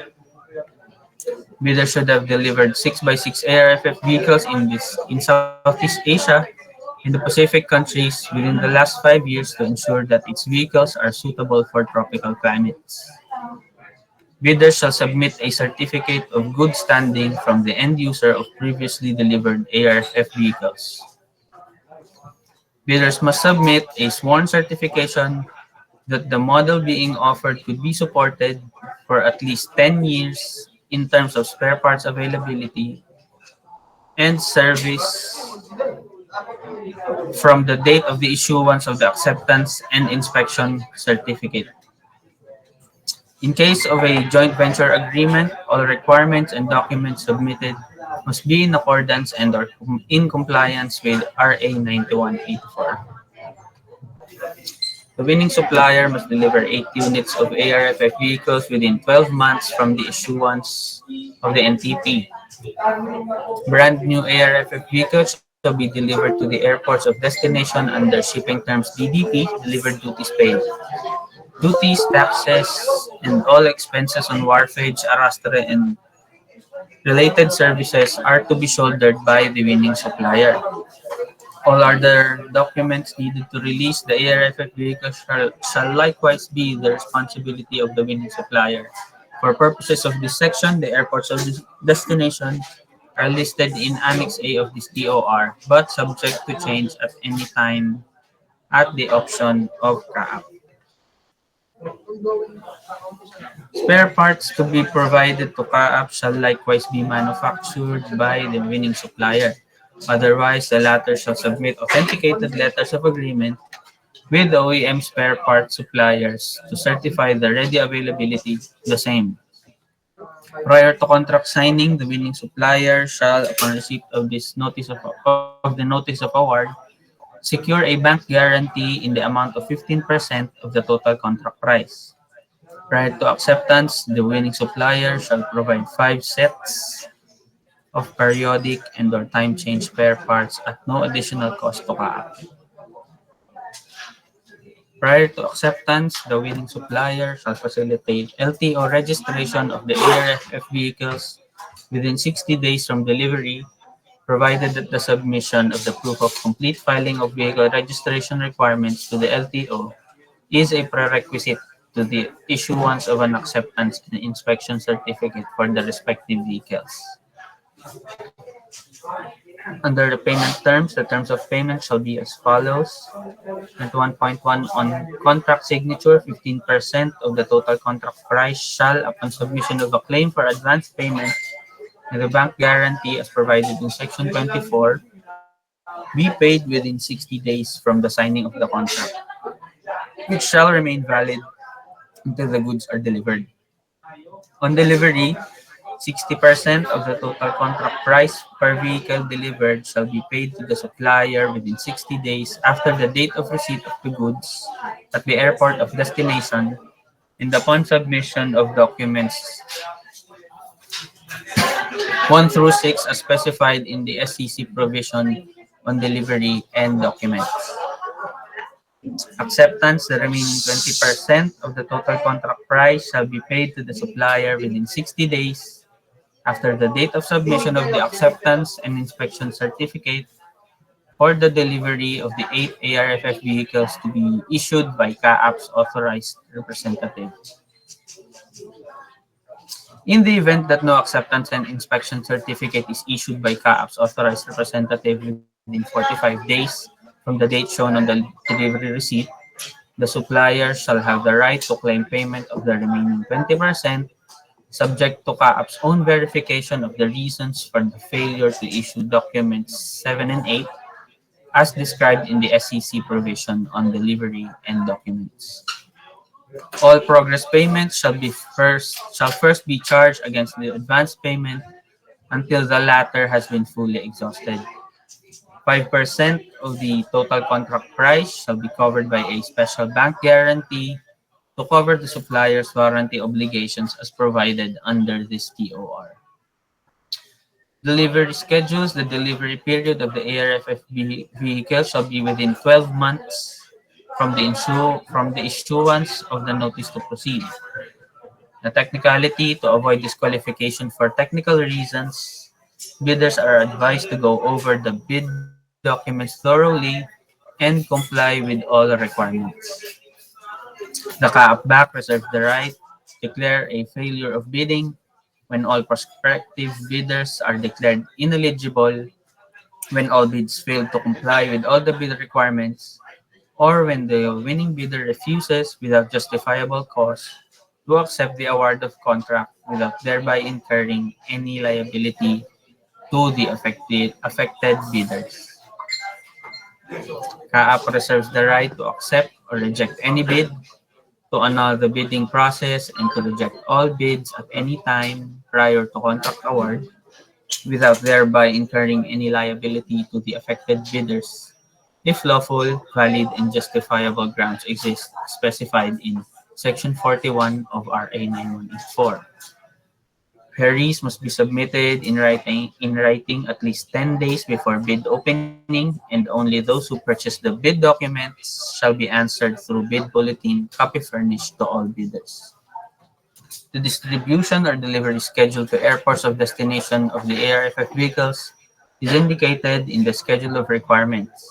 Bidder should have delivered 6x6 ARFF vehicles in Southeast Asia in the Pacific countries within the last 5 years to ensure that its vehicles are suitable for tropical climates. Bidders shall submit a certificate of good standing from the end user of previously delivered ARFF vehicles. Bidders must submit a sworn certification that the model being offered could be supported for at least 10 years in terms of spare parts availability and service from the date of the issuance of the acceptance and inspection certificate. In case of a joint venture agreement, all requirements and documents submitted must be in accordance and or in compliance with RA 9184. The winning supplier must deliver 8 units of ARFF vehicles within 12 months from the issuance of the NTP. Brand new ARFF vehicles shall be delivered to the airports of destination under shipping terms DDP, delivered duties paid. Duties, taxes, and all expenses on wharfage, arrastre, and related services are to be shouldered by the winning supplier. All other documents needed to release the ARFF vehicle shall likewise be the responsibility of the winning supplier. For purposes of this section, the airports of destination are listed in Annex A of this TOR, but subject to change at any time at the option of CAAP. Spare parts to be provided to CAAP shall likewise be manufactured by the winning supplier. Otherwise, the latter shall submit authenticated letters of agreement with the OEM spare part suppliers to certify the ready availability of the same. Prior to contract signing, the winning supplier shall, upon receipt of the notice of award, secure a bank guarantee in the amount of 15% of the total contract price. Prior to acceptance, the winning supplier shall provide 5 sets of periodic and or time change spare parts at no additional cost to CAAP. Prior to acceptance, the winning supplier shall facilitate LTO registration of the ARFF vehicles within 60 days from delivery, provided that the submission of the proof of complete filing of vehicle registration requirements to the LTO is a prerequisite to the issuance of an acceptance and inspection certificate for the respective vehicles. Under the payment terms, the terms of payment shall be as follows. At 1.1 on contract signature, 15% of the total contract price shall, upon submission of a claim for advance payment and the bank guarantee as provided in Section 24, be paid within 60 days from the signing of the contract, which shall remain valid until the goods are delivered. On delivery, 60% of the total contract price per vehicle delivered shall be paid to the supplier within 60 days after the date of receipt of the goods at the airport of destination and upon submission of documents 1 through 6 as specified in the SEC provision on delivery and documents. Acceptance, the remaining 20% of the total contract price shall be paid to the supplier within 60 days after the date of submission of the acceptance and inspection certificate for the delivery of the 8 ARFF vehicles to be issued by CAAP's authorized representative. In the event that no acceptance and inspection certificate is issued by CAAP's authorized representative within 45 days from the date shown on the delivery receipt, the supplier shall have the right to claim payment of the remaining 20%, subject to CAAP's own verification of the reasons for the failure to issue documents 7 and 8, as described in the SEC provision on delivery and documents. All progress payments shall first be charged against the advance payment until the latter has been fully exhausted. 5% of the total contract price shall be covered by a special bank guarantee to cover the supplier's warranty obligations as provided under this TOR. Delivery schedules. The delivery period of the ARFF vehicle shall be within 12 months from the issuance of the notice to proceed. The technicality: to avoid disqualification for technical reasons, bidders are advised to go over the bid documents thoroughly and comply with all requirements. The CAAP BAC reserves the right to declare a failure of bidding when all prospective bidders are declared ineligible, when all bids fail to comply with all the bid requirements, or when the winning bidder refuses without justifiable cause to accept the award of contract without thereby incurring any liability to the affected bidders. CAAP reserves the right to accept or reject any bid, to annul the bidding process, and to reject all bids at any time prior to contract award without thereby incurring any liability to the affected bidders if lawful, valid, and justifiable grounds exist specified in Section 41 of RA 9184. Queries must be submitted in writing at least 10 days before bid opening, and only those who purchase the bid documents shall be answered through bid bulletin, copy furnished to all bidders. The distribution or delivery schedule to airports of destination of the ARFF vehicles is indicated in the Schedule of Requirements.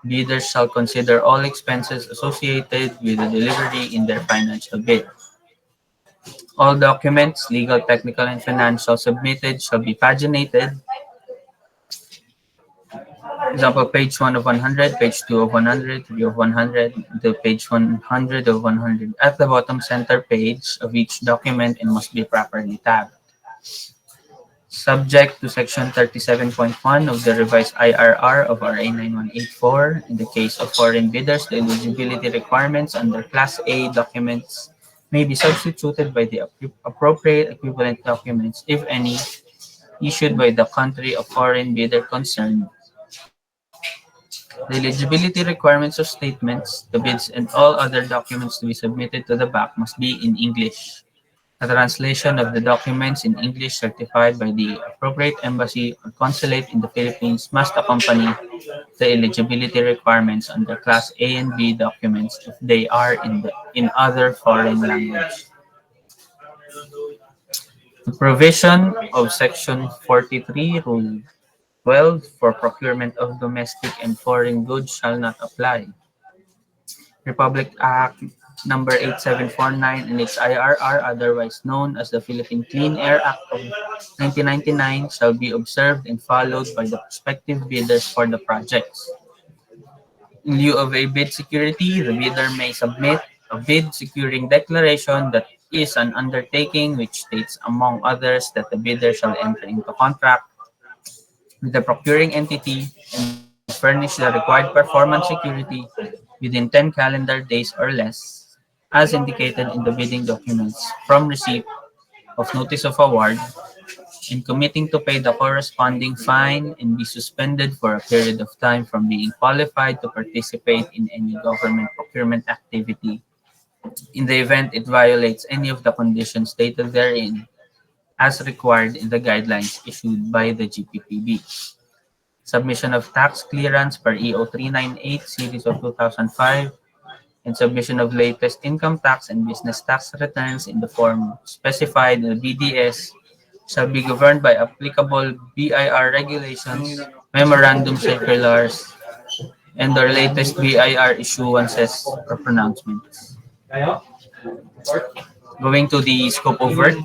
Bidders shall consider all expenses associated with the delivery in their financial bid. All documents, legal, technical, and financial submitted shall be paginated. Example, page 1 of 100, page 2 of 100, 3 of 100, until page 100 of 100 at the bottom center page of each document and must be properly tabbed. Subject to Section 37.1 of the revised IRR of RA 9184, in the case of foreign bidders, the eligibility requirements under Class A documents may be substituted by the appropriate equivalent documents, if any, issued by the country of foreign bidder concerned. The eligibility requirements of statements, the bids, and all other documents to be submitted to the BAC must be in English. A translation of the documents in English certified by the appropriate embassy or consulate in the Philippines must accompany the eligibility requirements under Class A and B documents if they are in other foreign language. The provision of Section 43, Rule 12 for procurement of domestic and foreign goods shall not apply. Republic Act number 8749 and its IRR, otherwise known as the Philippine Clean Air Act of 1999, shall be observed and followed by the prospective bidders for the projects. In lieu of a bid security, the bidder may submit a bid securing declaration that is an undertaking which states, among others, that the bidder shall enter into contract with the procuring entity and furnish the required performance security within 10 calendar days or less, as indicated in the bidding documents from receipt of notice of award, and committing to pay the corresponding fine and be suspended for a period of time from being qualified to participate in any government procurement activity in the event it violates any of the conditions stated therein, as required in the guidelines issued by the GPPB. Submission of tax clearance per EO 398 series of 2005, and submission of latest income tax and business tax returns in the form specified in the BDS shall be governed by applicable BIR regulations, memorandum circulars, and the latest BIR issuances or pronouncements. Going to the scope of work.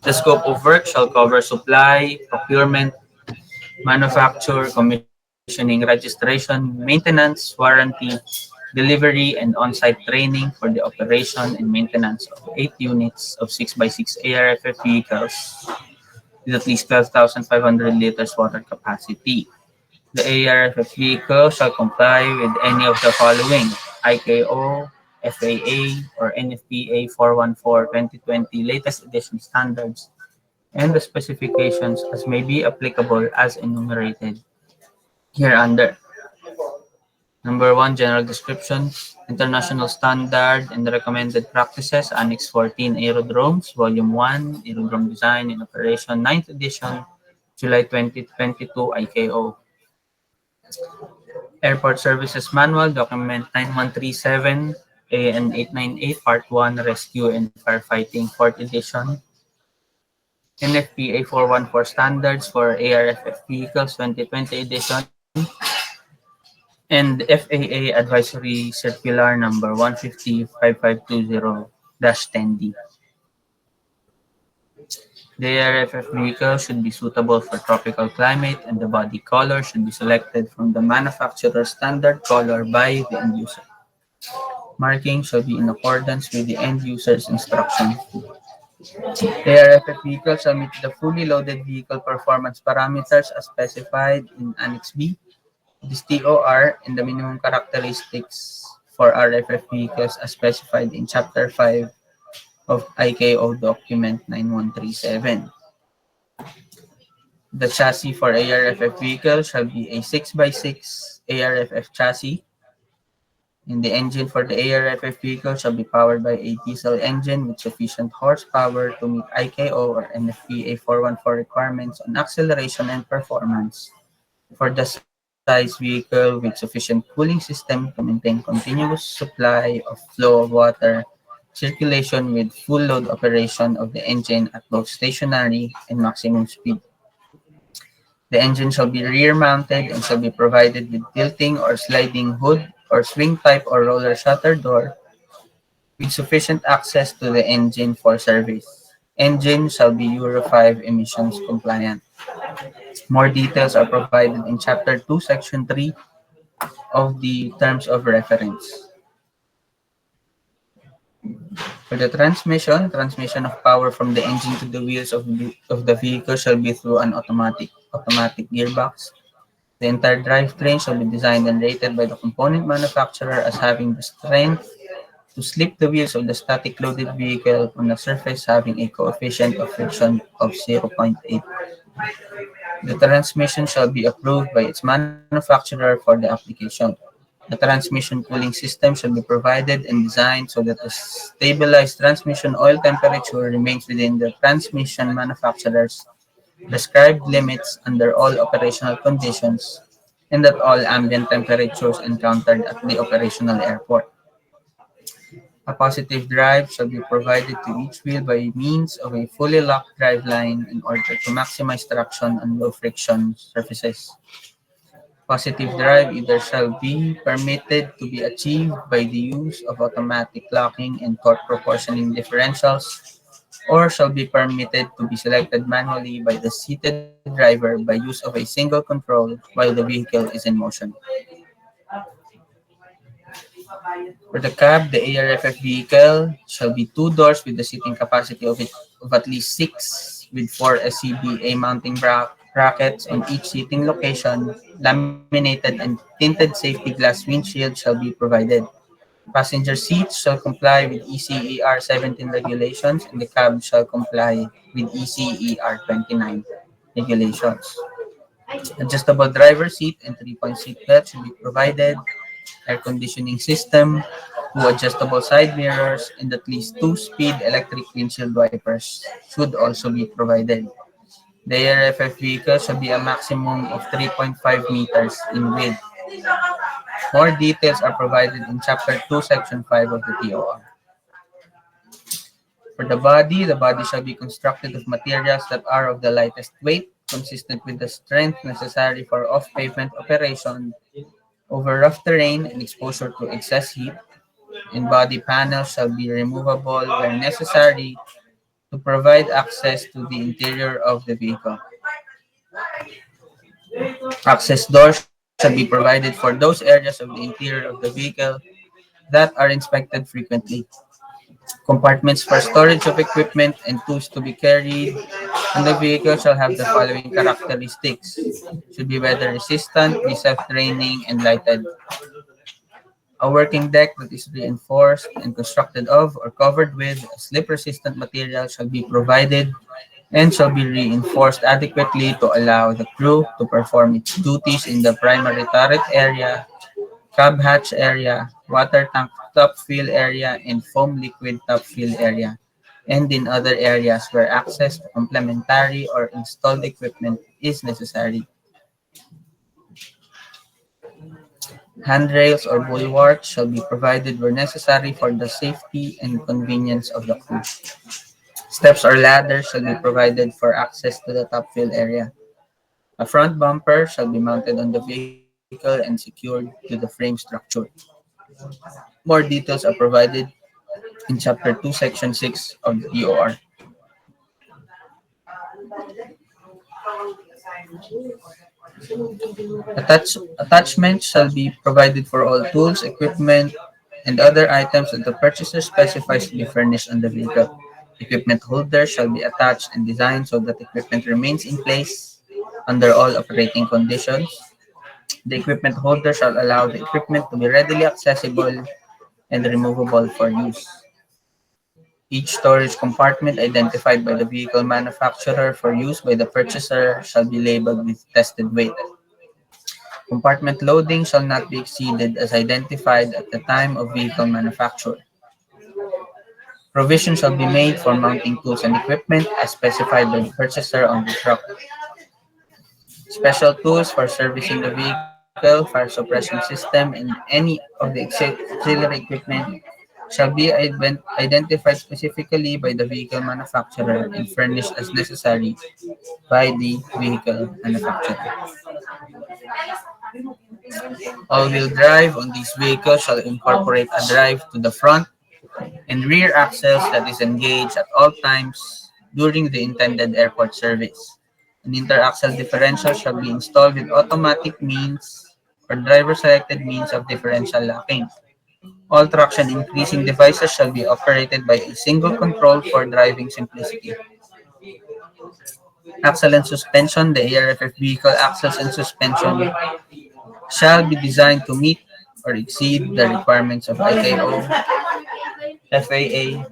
The scope of work shall cover supply, procurement, manufacture, commissioning, registration, maintenance, warranty, delivery, and on-site training for the operation and maintenance of 8 units of 6x6 ARFF vehicles with at least 12,500 liters water capacity. The ARFF vehicle shall comply with any of the following: IKO, FAA, or NFPA 414-2020 latest edition standards and the specifications as may be applicable as enumerated hereunder. Number 1, general description, international standard and recommended practices, Annex 14, Aerodromes, Volume 1, Aerodrome Design and Operation, 9th edition, July 2022, IKO. Airport Services Manual, Document 9137, AN 898 Part 1 Rescue and Firefighting 4th Edition, NFPA 414 Standards for ARFF Vehicles 2020 Edition, and FAA Advisory Circular number 150-5520-10D. The ARFF vehicle should be suitable for tropical climate and the body color should be selected from the manufacturer's standard color by the end user. Marking should be in accordance with the end user's instruction. The ARFF vehicle shall meet the fully loaded vehicle performance parameters as specified in Annex B. This TOR and the minimum characteristics for RFF vehicles as specified in Chapter 5 of IKO Document 9137. The chassis for ARFF vehicle shall be a 6x6 ARFF chassis, and the engine for the ARFF vehicle shall be powered by a diesel engine with sufficient horsepower to meet IKO or NFPA 414 requirements on acceleration and performance. For the size vehicle with sufficient cooling system to maintain continuous supply of flow of water, circulation with full load operation of the engine at both stationary and maximum speed. The engine shall be rear-mounted and shall be provided with tilting or sliding hood or swing type or roller shutter door with sufficient access to the engine for service. Engine shall be Euro 5 emissions compliant. More details are provided in Chapter 2, Section 3 of the Terms of Reference. For the transmission of power from the engine to the wheels of the vehicle shall be through an automatic gearbox. The entire drivetrain shall be designed and rated by the component manufacturer as having the strength to slip the wheels of the static loaded vehicle on a surface having a coefficient of friction of 0.8. The transmission shall be approved by its manufacturer for the application. The transmission cooling system should be provided and designed so that the stabilized transmission oil temperature remains within the transmission manufacturer's prescribed limits under all operational conditions and at all ambient temperatures encountered at the operational airport. A positive drive shall be provided to each wheel by means of a fully locked drive line in order to maximize traction on low friction surfaces. Positive drive either shall be permitted to be achieved by the use of automatic locking and torque proportioning differentials, or shall be permitted to be selected manually by the seated driver by use of a single control while the vehicle is in motion. For the cab, the ARFF vehicle shall be two doors with the seating capacity of at least 6 with 4 SCBA mounting brackets on each seating location. Laminated and tinted safety glass windshield shall be provided. Passenger seats shall comply with ECER 17 regulations and the cab shall comply with ECER 29 regulations. Adjustable driver seat and 3-point seat belt should be provided. Air conditioning system, 2 adjustable side mirrors, and at least 2 speed electric windshield wipers should also be provided. The ARFF vehicle should be a maximum of 3.5 meters in width. More details are provided in Chapter 2, Section 5 of the TOR. For the body shall be constructed of materials that are of the lightest weight, consistent with the strength necessary for off-pavement operation over rough terrain and exposure to excess heat, and body panels shall be removable where necessary to provide access to the interior of the vehicle. Access doors shall be provided for those areas of the interior of the vehicle that are inspected frequently. Compartments for storage of equipment and tools to be carried on the vehicle shall have the following characteristics. Should be weather resistant, be self-draining, and lighted. A working deck that is reinforced and constructed of or covered with slip-resistant material shall be provided and shall be reinforced adequately to allow the crew to perform its duties in the primary turret area, cab hatch area, water tank top fill area, and foam liquid top fill area, and in other areas where access to complementary or installed equipment is necessary. Handrails or bulwarks shall be provided where necessary for the safety and convenience of the crew. Steps or ladders shall be provided for access to the top fill area. A front bumper shall be mounted on the vehicle and secured to the frame structure. More details are provided in Chapter 2, Section 6 of the DOR. Attachments shall be provided for all tools, equipment, and other items that the purchaser specifies to be furnished on the vehicle. Equipment holders shall be attached and designed so that equipment remains in place under all operating conditions. The equipment holder shall allow the equipment to be readily accessible and removable for use. Each storage compartment identified by the vehicle manufacturer for use by the purchaser shall be labeled with tested weight. Compartment loading shall not be exceeded as identified at the time of vehicle manufacture. Provision shall be made for mounting tools and equipment as specified by the purchaser on the truck. Special tools for servicing the vehicle, fire suppression system, and any of the auxiliary equipment shall be identified specifically by the vehicle manufacturer and furnished as necessary by the vehicle manufacturer. All-wheel drive on these vehicles shall incorporate a drive to the front and rear axles that is engaged at all times during the intended airport service. An interaxle differential shall be installed with automatic means or driver-selected means of differential locking. All traction increasing devices shall be operated by a single control for driving simplicity. Axle and suspension, the ARFF vehicle axles and suspension shall be designed to meet or exceed the requirements of ICAO, FAA,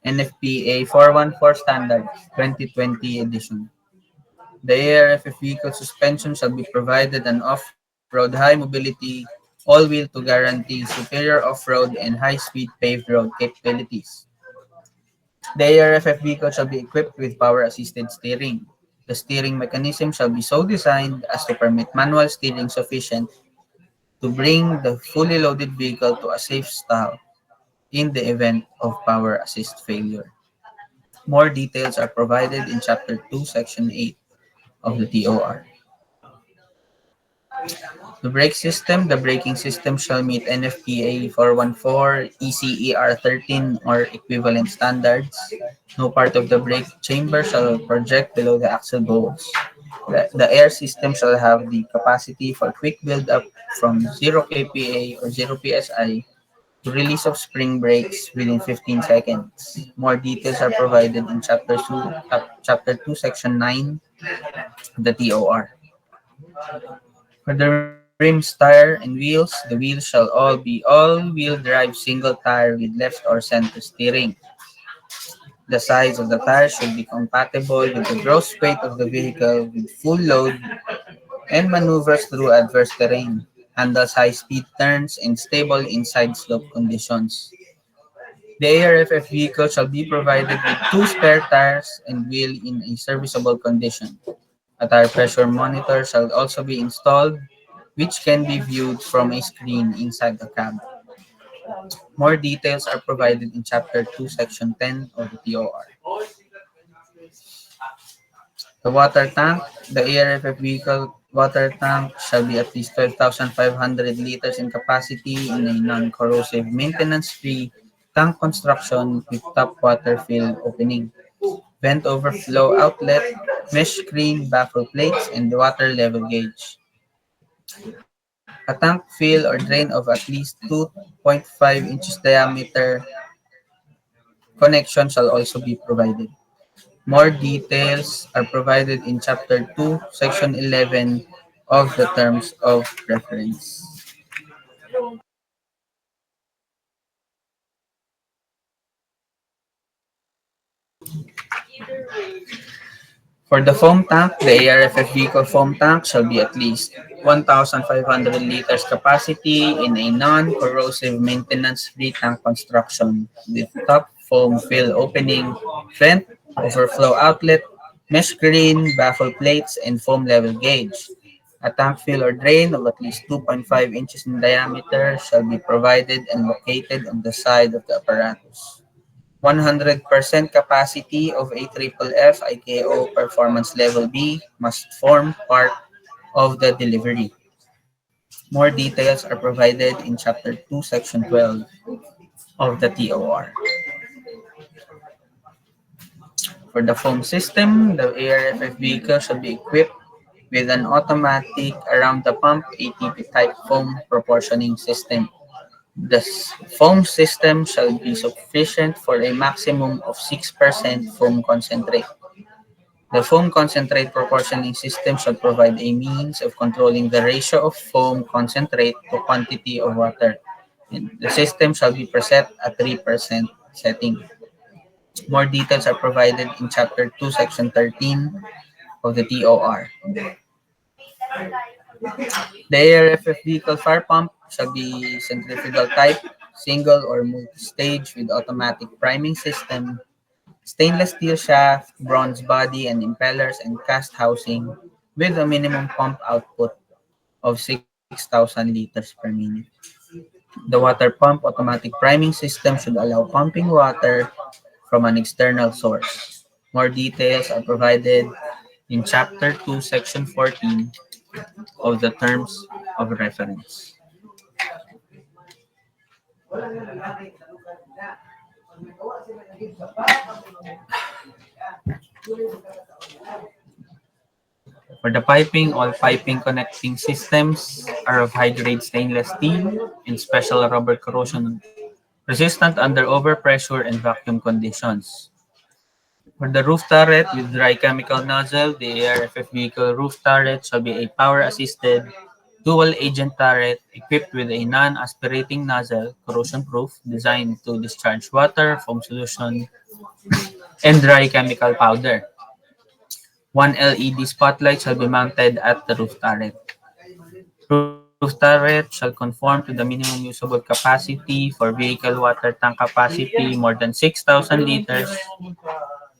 NFPA 414 Standard 2020 edition. The ARFF vehicle suspension shall be provided an off-road high mobility all-wheel to guarantee superior off-road and high-speed paved road capabilities. The ARFF vehicle shall be equipped with power-assisted steering. The steering mechanism shall be so designed as to permit manual steering sufficient to bring the fully loaded vehicle to a safe stop in the event of power assist failure. More details are provided in Chapter 2, Section 8 of the TOR. The braking system shall meet NFPA 414, ECER 13, or equivalent standards. No part of the brake chamber shall project below the axle bolts. The air system shall have the capacity for quick build-up from 0 kPa or 0 psi to release of spring brakes within 15 seconds. More details are provided in Chapter 2, Section 9 of the TOR. For the rims, tire, and wheels, the wheels shall all be all-wheel drive single tire with left or center steering. The size of the tires should be compatible with the gross weight of the vehicle with full load and maneuvers through adverse terrain, handles high-speed turns, and stable inside slope conditions. The ARFF vehicle shall be provided with 2 spare tires and wheel in a serviceable condition. A tire pressure monitor shall also be installed, which can be viewed from a screen inside the cab. More details are provided in Chapter 2, Section 10 of the TOR. The water tank, the ARFF vehicle water tank shall be at least 12,500 liters in capacity in a non-corrosive, maintenance-free tank construction with top water fill opening, vent overflow outlet, mesh screen, baffle plates, and water level gauge. A tank fill or drain of at least 2.5 inches diameter connection shall also be provided. More details are provided in Chapter 2, Section 11 of the Terms of Reference. For the foam tank, the ARFF vehicle foam tank shall be at least 1,500 liters capacity in a non-corrosive maintenance-free tank construction with top foam fill opening, vent, overflow outlet, mesh screen, baffle plates, and foam level gauge. A tank fill or drain of at least 2.5 inches in diameter shall be provided and located on the side of the apparatus. 100% capacity of a AFFF IKO Performance Level B must form part of the delivery. More details are provided in Chapter 2, Section 12 of the TOR. For the foam system, the ARFF vehicle should be equipped with an automatic around-the-pump ATP type foam proportioning system. The foam system shall be sufficient for a maximum of 6% foam concentrate. The foam concentrate proportioning system shall provide a means of controlling the ratio of foam concentrate to quantity of water. And the system shall be preset at 3% setting. More details are provided in Chapter 2, Section 13 of the TOR. The ARFF vehicle fire pump shall be centrifugal type, single or multi-stage with automatic priming system, stainless steel shaft, bronze body and impellers and cast housing with a minimum pump output of 6,000 liters per minute. The water pump automatic priming system should allow pumping water from an external source. More details are provided in Chapter 2, Section 14 of the Terms of Reference. For the piping, all piping connecting systems are of high-grade stainless steel and special rubber corrosion resistant under overpressure and vacuum conditions. For the roof turret with dry chemical nozzle, the ARFF vehicle roof turret shall be a power-assisted dual-agent turret equipped with a non-aspirating nozzle, corrosion-proof, designed to discharge water, foam solution, and dry chemical powder. One LED spotlight shall be mounted at the roof turret. Roof turret shall conform to the minimum usable capacity for vehicle water tank capacity more than 6,000 liters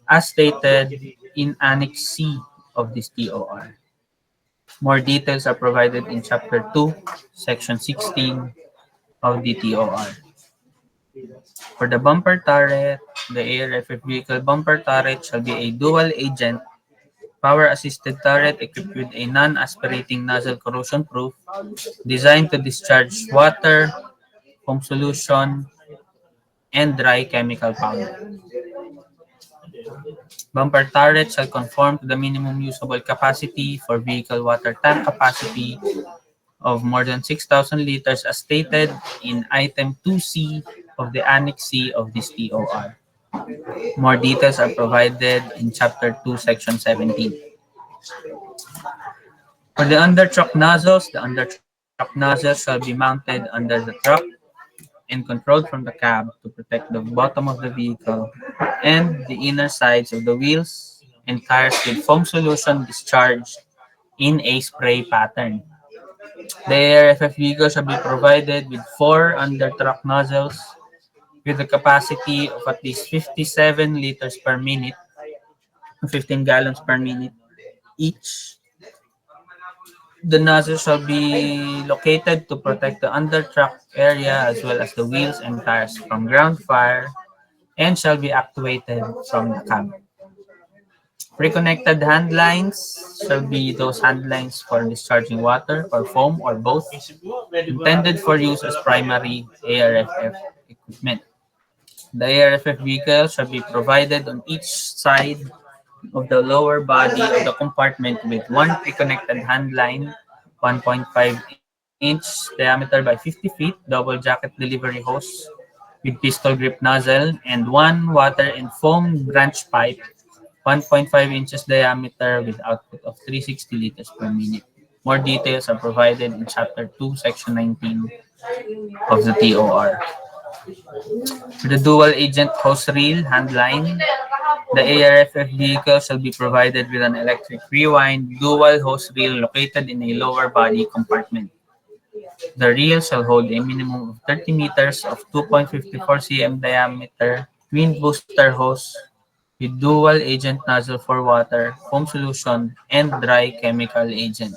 as stated in Annex C of this TOR. More details are provided in Chapter 2, Section 16 of the TOR. For the bumper turret, the ARFF vehicle bumper turret shall be a dual-agent power-assisted turret equipped with a non-aspirating nozzle corrosion-proof designed to discharge water, foam solution, and dry chemical powder. Bumper turret shall conform to the minimum usable capacity for vehicle water tank capacity of more than 6,000 liters as stated in Item 2C of the Annex C of this TOR. More details are provided in Chapter 2, Section 17. For the the under-truck nozzles shall be mounted under the truck and controlled from the cab to protect the bottom of the vehicle and the inner sides of the wheels and tires with foam solution discharged in a spray pattern. The ARFF vehicle shall be provided with 4 under-truck nozzles with a capacity of at least 57 liters per minute, 15 gallons per minute each. The nozzle shall be located to protect the under-truck area as well as the wheels and tires from ground fire and shall be actuated from the cab. Pre-connected hand lines shall be those hand lines for discharging water or foam or both, intended for use as primary ARFF equipment. The ARFF vehicle shall be provided on each side of the lower body of the compartment with one pre-connected hand line, 1.5-inch diameter by 50 feet, double jacket delivery hose with pistol grip nozzle, and one water and foam branch pipe, 1.5 inches diameter with output of 360 liters per minute. More details are provided in Chapter 2, Section 19 of the TOR. For the dual agent hose reel hand line, the ARFF vehicle shall be provided with an electric rewind dual hose reel located in a lower body compartment. The reel shall hold a minimum of 30 meters of 2.54 cm diameter wind booster hose with dual agent nozzle for water, foam solution, and dry chemical agent.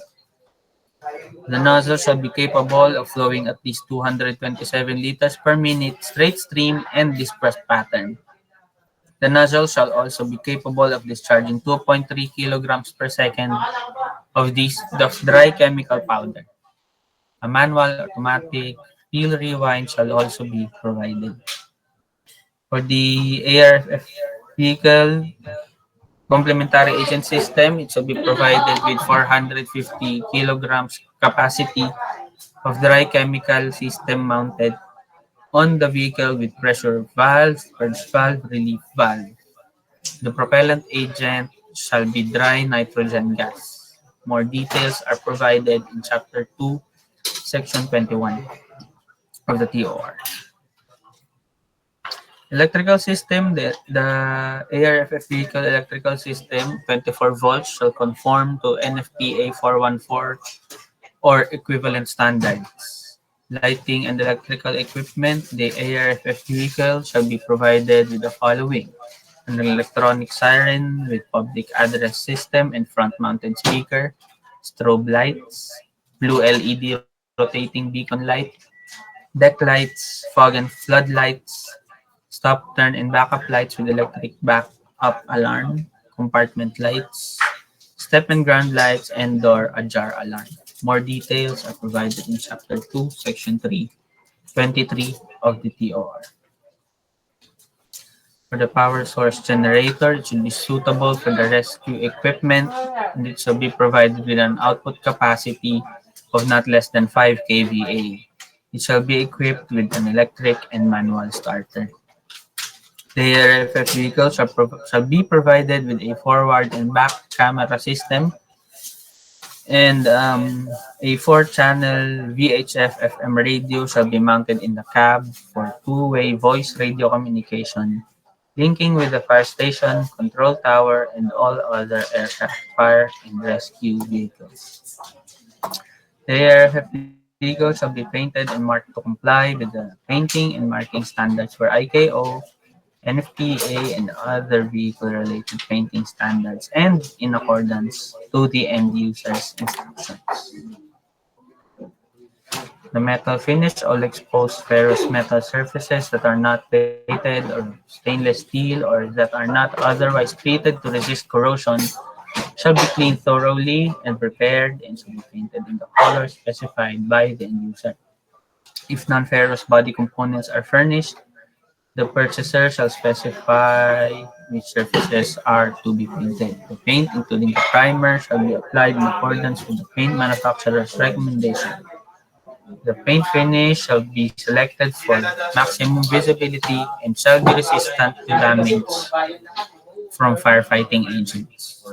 The nozzle shall be capable of flowing at least 227 liters per minute straight stream and dispersed pattern. The nozzle shall also be capable of discharging 2.3 kilograms per second of dry chemical powder. A manual automatic fill rewind shall also be provided. For the ARFF vehicle complementary agent system, it shall be provided with 450 kilograms capacity of dry chemical system mounted on the vehicle with pressure valve, purge valve, relief valve. The propellant agent shall be dry nitrogen gas. More details are provided in Chapter 2, Section 21 of the TOR. Electrical system, the ARFF vehicle electrical system, 24 volts, shall conform to NFPA 414 or equivalent standards. Lighting and electrical equipment, the ARFF vehicle shall be provided with the following: an electronic siren with public address system and front-mounted speaker, strobe lights, blue LED rotating beacon light, deck lights, fog and floodlights, stop, turn, and backup lights with electric backup alarm, compartment lights, step and ground lights, and door ajar alarm. More details are provided in Chapter 2, Section 323 of the TOR. For the power source generator, it should be suitable for the rescue equipment and it should be provided with an output capacity of not less than 5 kVA. It shall be equipped with an electric and manual starter. The ARFF vehicle shall be provided with a forward and back camera system and a 4-channel VHF FM radio shall be mounted in the cab for two-way voice radio communication, linking with the fire station, control tower, and all other aircraft fire and rescue vehicles. The ARFF vehicle shall be painted and marked to comply with the painting and marking standards for IKO, NFPA, and other vehicle-related painting standards and in accordance to the end user's instructions. The metal finish, all exposed ferrous metal surfaces that are not plated or stainless steel or that are not otherwise treated to resist corrosion shall be cleaned thoroughly and prepared and shall be painted in the color specified by the end user. If non-ferrous body components are furnished, the purchaser shall specify which surfaces are to be painted. The paint, including the primer, shall be applied in accordance with the paint manufacturer's recommendation. The paint finish shall be selected for maximum visibility and shall be resistant to damage from firefighting agents.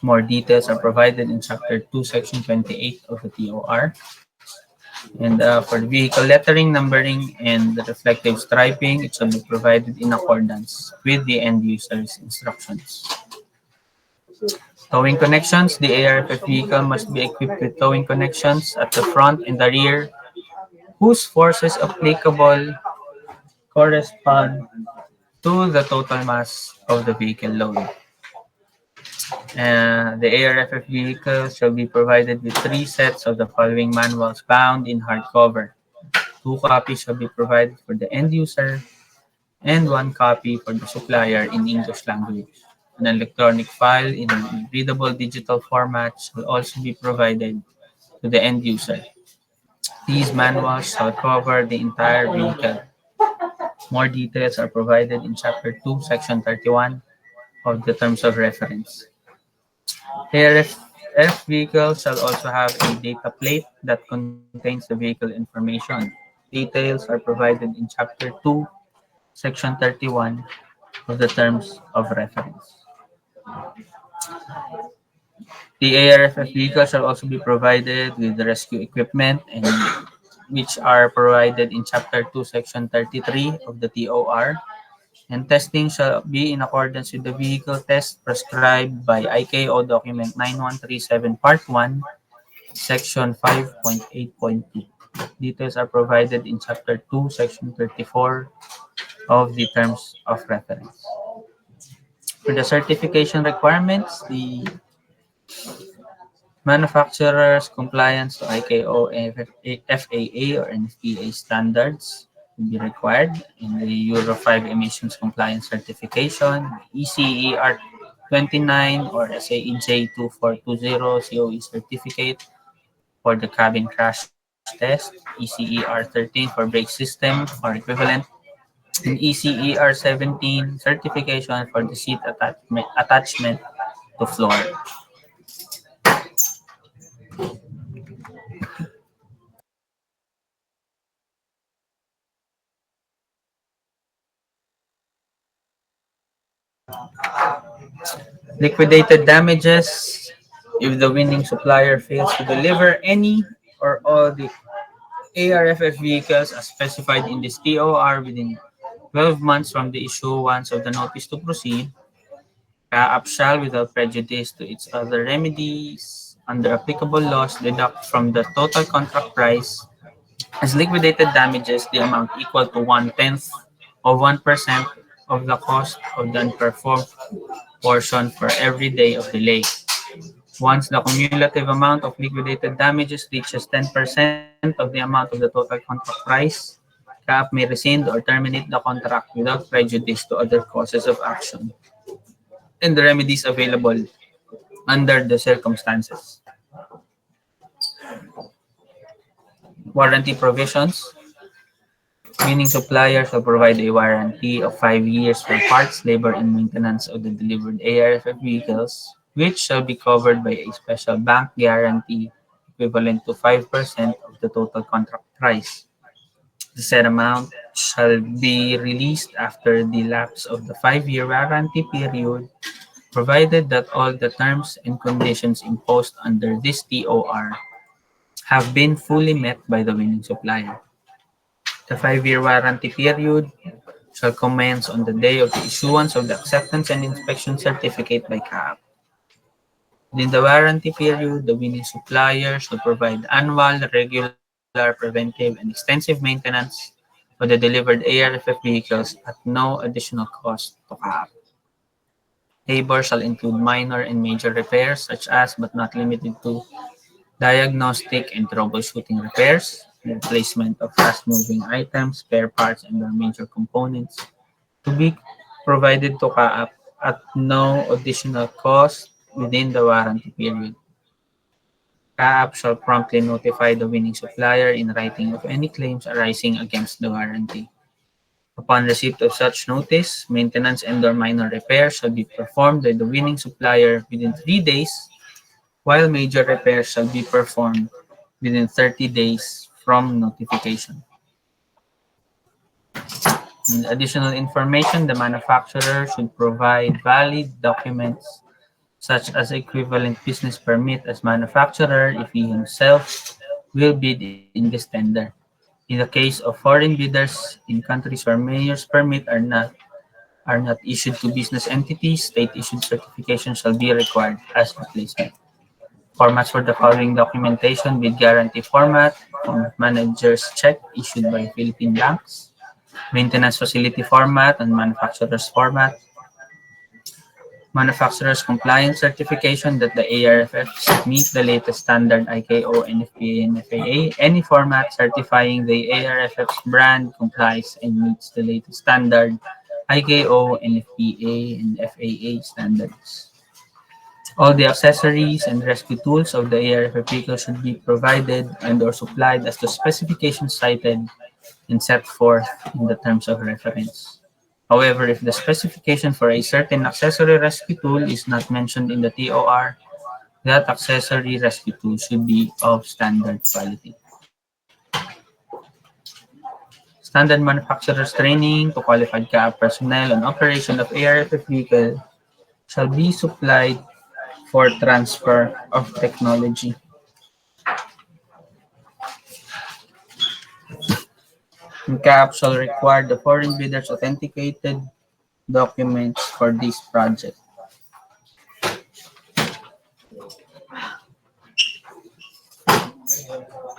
More details are provided in Chapter 2, Section 28 of the TOR. And for the vehicle lettering, numbering, and the reflective striping, it shall be provided in accordance with the end user's instructions. Towing connections, the ARFF vehicle must be equipped with towing connections at the front and the rear whose forces applicable correspond to the total mass of the vehicle load. The ARFF vehicle shall be provided with 3 sets of the following manuals bound in hardcover. 2 copies shall be provided for the end user and 1 copy for the supplier in English language. An electronic file in a readable digital format shall also be provided to the end user. These manuals shall cover the entire vehicle. More details are provided in Chapter 2, Section 31 of the Terms of Reference. ARFF vehicle shall also have a data plate that contains the vehicle information. Details are provided in Chapter 2, Section 31 of the Terms of Reference. The ARFF vehicle shall also be provided with the rescue equipment and which are provided in Chapter 2, Section 33 of the TOR. And testing shall be in accordance with the vehicle test prescribed by IKO Document 9137 Part 1, Section 5.8.2. Details are provided in Chapter 2, Section 34 of the Terms of Reference. For the certification requirements, the Manufacturers' compliance to ICAO FAA or NFPA standards will be required in the Euro 5 emissions compliance certification, ECER 29 or SAE J2420 COE certificate for the cabin crash test, ECER 13 for brake system or equivalent, and ECER 17 certification for the seat attachment to floor. Liquidated damages if the winning supplier fails to deliver any or all the ARFF vehicles as specified in this TOR within 12 months from the issuance of the notice to proceed. CAAP shall, without prejudice to its other remedies under applicable laws, deduct from the total contract price as liquidated damages the amount equal to 1/10 of 1% of the cost of the unperformed portion for every day of delay. Once the cumulative amount of liquidated damages reaches 10% of the amount of the total contract price, CAAP may rescind or terminate the contract without prejudice to other causes of action and the remedies available under the circumstances. Warranty provisions. Meaning suppliers will provide a warranty of 5 years for parts, labor, and maintenance of the delivered ARFF vehicles, which shall be covered by a special bank guarantee equivalent to 5% of the total contract price. The said amount shall be released after the lapse of the 5-year warranty period, provided that all the terms and conditions imposed under this TOR have been fully met by the winning supplier. The 5-year warranty period shall commence on the day of the issuance of the acceptance and inspection certificate by CAAP. Within the warranty period, the winning supplier shall provide annual, regular, preventive, and extensive maintenance for the delivered ARFF vehicles at no additional cost to CAAP. Labor shall include minor and major repairs such as, but not limited to, diagnostic and troubleshooting repairs, replacement of fast-moving items, spare parts, and their major components to be provided to CAAP at no additional cost within the warranty period. CAAP shall promptly notify the winning supplier in writing of any claims arising against the warranty. Upon receipt of such notice, maintenance and/or minor repairs shall be performed by the winning supplier within 3 days, while major repairs shall be performed within 30 days from notification. In additional information, the manufacturer should provide valid documents such as equivalent business permit as manufacturer if he himself will bid in this tender. In the case of foreign bidders in countries where mayor's permit are not issued to business entities, state-issued certification shall be required as replacement. Formats for the following documentation: bid guarantee format, manager's check issued by Philippine banks, maintenance facility format, and manufacturer's format, manufacturer's compliance certification that the ARFFs meet the latest standard ICAO, NFPA, and FAA, any format certifying the ARFF's brand complies and meets the latest standard ICAO, NFPA, and FAA standards. All the accessories and rescue tools of the ARFF vehicle should be provided and/or supplied as the specifications cited and set forth in the terms of reference. However, if the specification for a certain accessory rescue tool is not mentioned in the TOR, that accessory rescue tool should be of standard quality. Standard manufacturer's training to qualified CAAP personnel on operation of ARFF vehicle shall be supplied for transfer of technology. And CAAP shall require the foreign bidders authenticated documents for this project.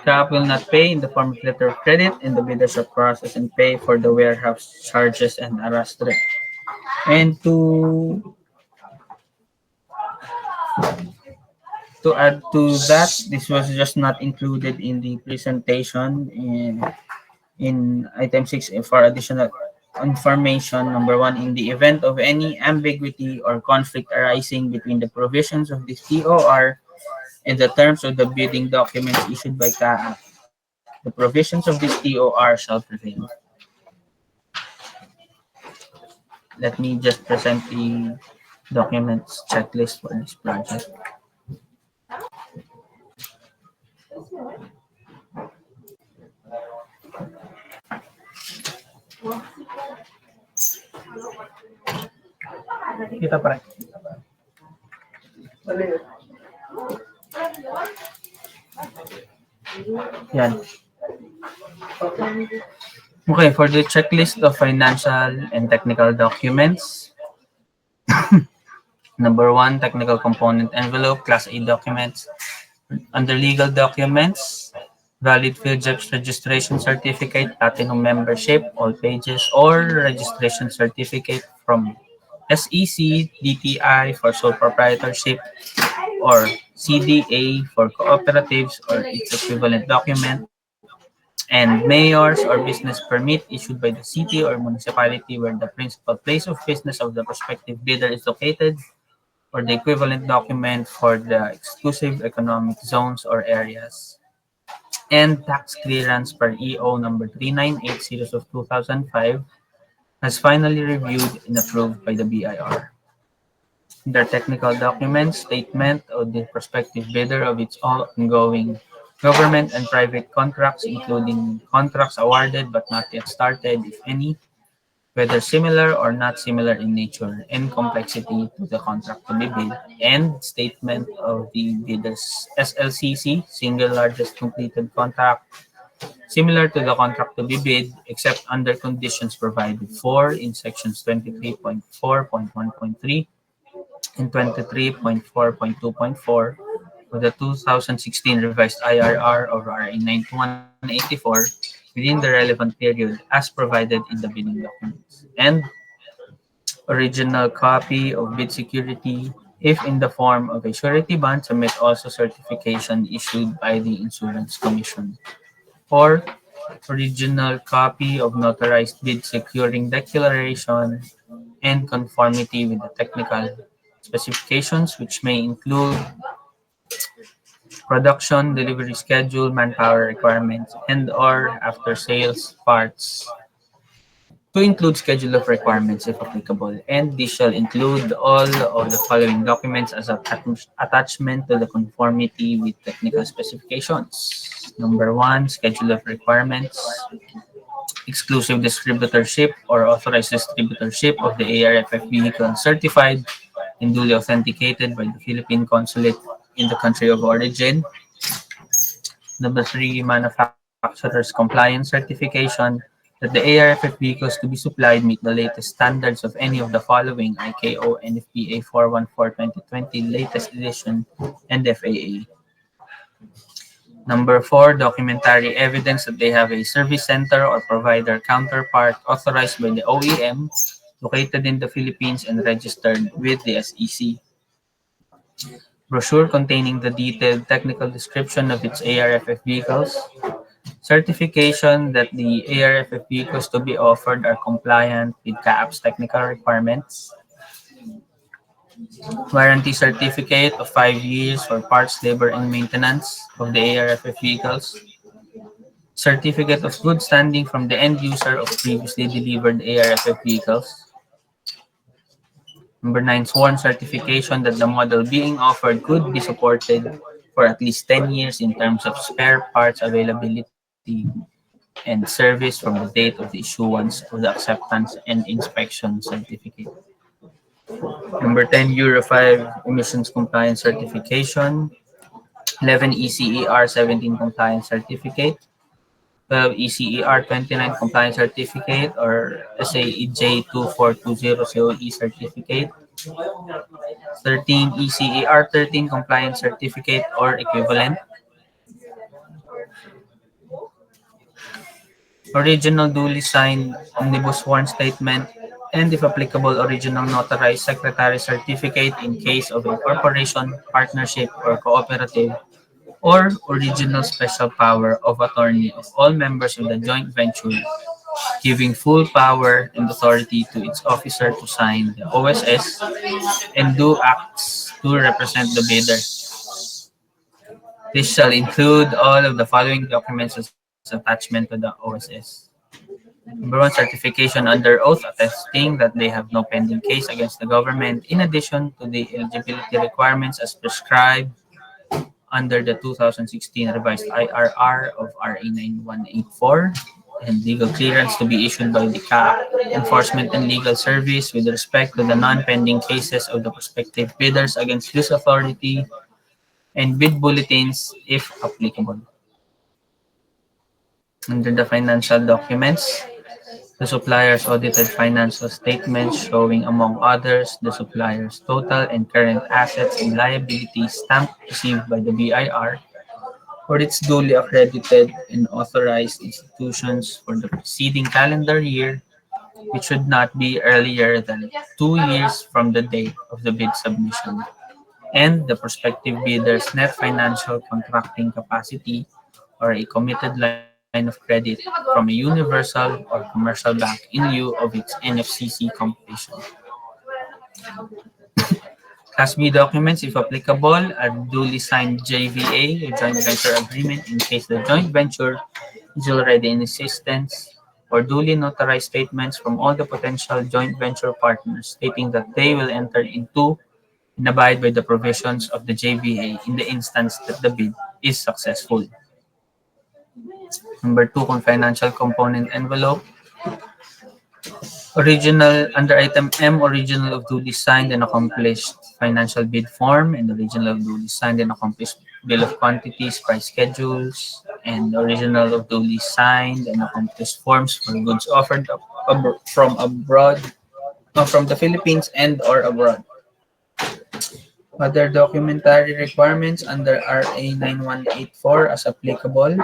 CAAP will not pay in the form of letter of credit, and the bidders shall process and pay for the warehouse charges and arrastre. And To add to that, this was just not included in the presentation in item 6 for additional information. Number 1, in the event of any ambiguity or conflict arising between the provisions of the TOR and the terms of the bidding documents issued by CAAP, the provisions of this TOR shall prevail. Let me just present the documents checklist for this project. Kita pa rin. Yan. Okay, for the checklist of financial and technical documents, number 1, technical component envelope, Class A documents. Under legal documents, valid field registration certificate, platinum membership, all pages, or registration certificate from SEC, DTI for sole proprietorship, or CDA for cooperatives or its equivalent document, and mayors or business permit issued by the city or municipality where the principal place of business of the prospective bidder is located, or the equivalent document for the exclusive economic zones or areas, and tax clearance per EO number 3980 of 2005 has finally reviewed and approved by the BIR. Their technical document statement of the prospective bidder of its all ongoing government and private contracts, including contracts awarded but not yet started, if any, whether similar or not similar in nature and complexity to the contract to be bid, and statement of the bidder's SLCC, single largest completed contract, similar to the contract to be bid, except under conditions provided for in sections 23.4.1.3 and 23.4.2.4 of the 2016 revised IRR of RA 9184 within the relevant period as provided in the bidding documents, and original copy of bid security if in the form of a surety bond, submit also certification issued by the Insurance Commission, or original copy of notarized bid securing declaration and conformity with the technical specifications, which may include production, delivery schedule, manpower requirements, and/or after-sales parts, to include schedule of requirements if applicable, and this shall include all of the following documents as an attachment to the conformity with technical specifications. Number 1, schedule of requirements, exclusive distributorship or authorized distributorship of the ARFF vehicle certified and duly authenticated by the Philippine Consulate in the country of origin. Number 3, manufacturer's compliance certification that the ARFF vehicles to be supplied meet the latest standards of any of the following: ICAO NFPA 414-2020 latest edition and FAA. Number 4, documentary evidence that they have a service center or provider counterpart authorized by the OEM located in the Philippines and registered with the SEC. Brochure containing the detailed technical description of its ARFF vehicles. Certification that the ARFF vehicles to be offered are compliant with CAAP's technical requirements. Warranty certificate of 5 years for parts, labor, and maintenance of the ARFF vehicles. Certificate of good standing from the end user of previously delivered ARFF vehicles. Number 9, sworn certification that the model being offered could be supported for at least 10 years in terms of spare parts availability and service from the date of the issuance of the acceptance and inspection certificate. Number 10, Euro 5 emissions compliance certification. 11, ECER 17 compliance certificate. 12, ECER 29 compliance certificate or SAEJ 2420 COE certificate. 13, ECER 13 compliance certificate or equivalent. Original duly signed omnibus sworn statement and if applicable, original notarized secretary certificate in case of a corporation, partnership, or cooperative, or original special power of attorney of all members of the joint venture, giving full power and authority to its officer to sign the OSS and do acts to represent the bidder. This shall include all of the following documents as attachment to the OSS. Number one, certification under oath attesting that they have no pending case against the government in addition to the eligibility requirements as prescribed under the 2016 revised IRR of RA 9184 and legal clearance to be issued by the CAAP Enforcement and Legal Service with respect to the non-pending cases of the prospective bidders against this authority and bid bulletins if applicable. Under the financial documents, the supplier's audited financial statements showing, among others, the supplier's total and current assets and liabilities stamped received by the BIR or its duly accredited and authorized institutions for the preceding calendar year, which should not be earlier than 2 years from the date of the bid submission, and the prospective bidder's net financial contracting capacity or a committed line of credit from a universal or commercial bank in lieu of its NFCC completion. Class B documents, if applicable, are duly signed JVA, a joint venture agreement in case the joint venture is already in existence, or duly notarized statements from all the potential joint venture partners stating that they will enter into and abide by the provisions of the JVA in the instance that the bid is successful. Number two, kung financial component envelope, original under item M, original of duly signed and accomplished financial bid form, and original of duly signed and accomplished bill of quantities, price schedules, and original of duly signed and accomplished forms for goods offered from abroad, from the Philippines and or abroad. Other documentary requirements under RA 9184 as applicable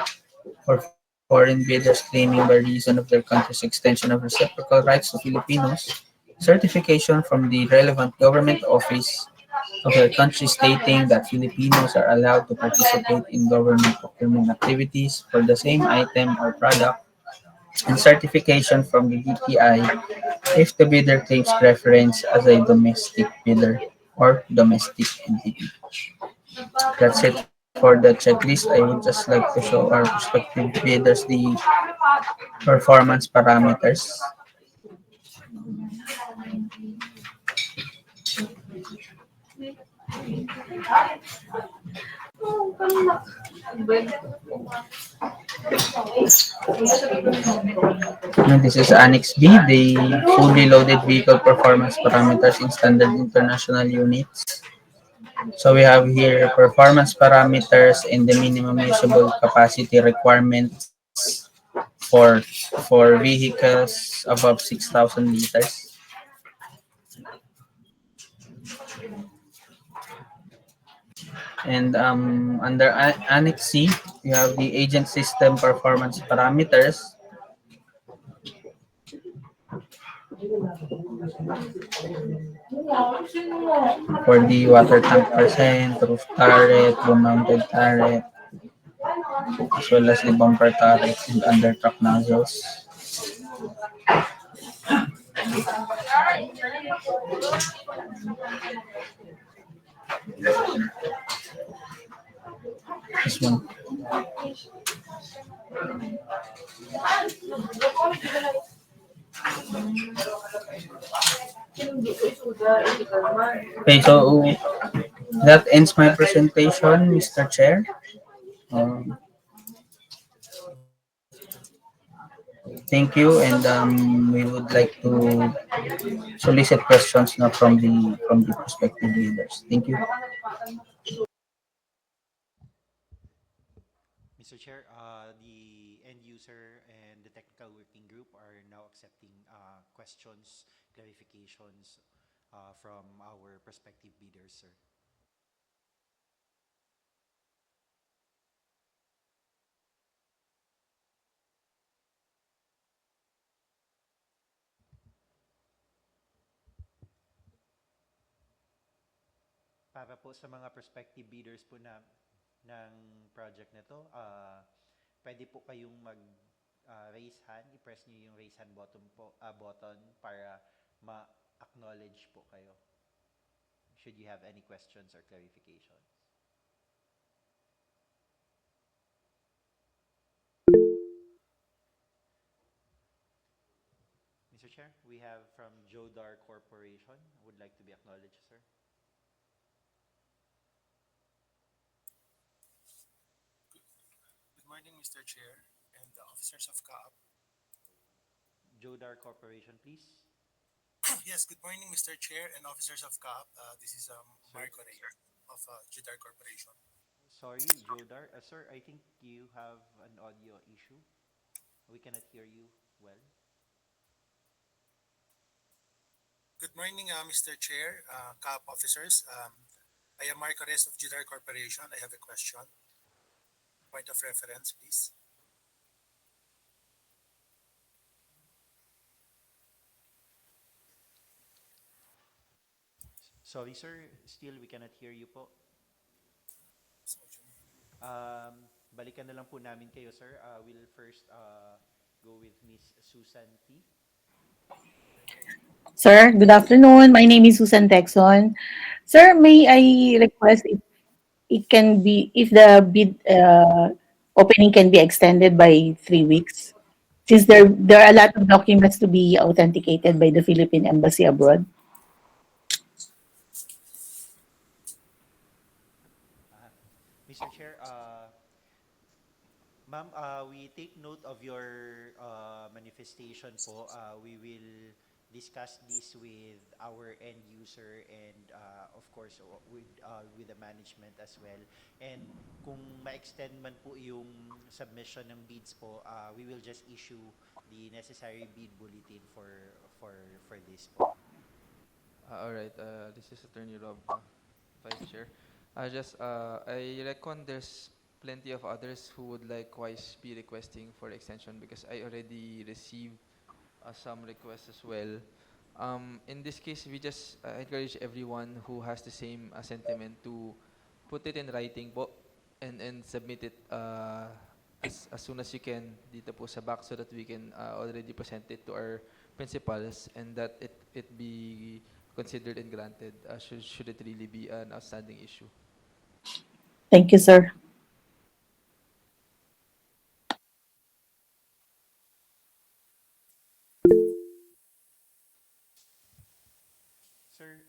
for foreign bidders claiming by reason of their country's extension of reciprocal rights to Filipinos, certification from the relevant government office of their country stating that Filipinos are allowed to participate in government procurement activities for the same item or product, and certification from the DTI if the bidder claims preference as a domestic bidder or domestic entity. That's it for the checklist. I would just like to show our prospective bidders the performance parameters. And this is Annex B, the fully loaded vehicle performance parameters in standard international units. So we have here performance parameters and the minimum usable capacity requirements for vehicles above 6,000 liters. And under Annex C, you have the agent system performance parameters. For the water tank percent, roof turret, boom mounted turret, as well as the bumper turret and under truck nozzles. This one. Okay, so that ends my presentation, Mr. Chair. Um, Thank you, and we would like to solicit questions now from the prospective leaders. Thank you. Mr. Chair, the end user and the technical working group are now accepting questions, clarifications from our prospective bidders, sir. Para po sa mga prospective bidders po ng project na to, pwede po kayong mag raise hand, i-press niyo yung raise hand button para ma-acknowledge po kayo. Should you have any questions or clarifications? Mr. Chair, we have from Jodar Corporation, would like to be acknowledged, sir. Good morning, Mr. Chair and the officers of CAAP. Jodar Corporation, please. Yes, good morning, Mr. Chair and officers of CAAP. This is Sir? Marco Reyes of Judar Corporation. Sorry, Jodar. Sir, I think you have an audio issue. We cannot hear you well. Good morning, Mr. Chair, CAAP officers. I am Marco Reyes of Judar Corporation. I have a question. Point of reference, please. Sorry, sir. Still, we cannot hear you po. Balikan na lang po namin kayo, sir. We'll first go with Miss Susan T. Sir, good afternoon. My name is Susan Texon. Sir, may I request if it can be, if the bid opening can be extended by 3 weeks? Since there are a lot of documents to be authenticated by the Philippine Embassy abroad. Mr. Chair, ma'am, we take note of your manifestation po. We will discuss this with our end user and of course with the management as well. And kung ma-extend man po yung submission ng bids po, we will just issue the necessary bid bulletin for this po. All right. This is Attorney Rob, Vice Chair. I reckon there's plenty of others who would likewise be requesting for extension because I already received some requests as well. In this case, we just encourage everyone who has the same sentiment to put it in writing po and submit it as soon as you can dito po sa back so that we can already present it to our principals and that it be considered and granted should it really be an outstanding issue. Thank you, sir. Sir,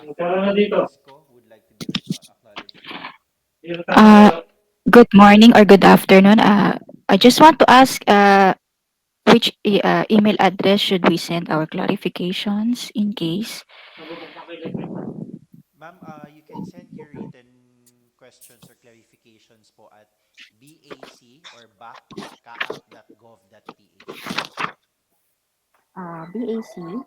Nasco would like to be acknowledged po. Good morning or good afternoon. I just want to ask which email address should we send our clarifications in case? Ma'am, you can send your written questions or clarifications po at BAC or bac@caap.gov.ph po. BAC?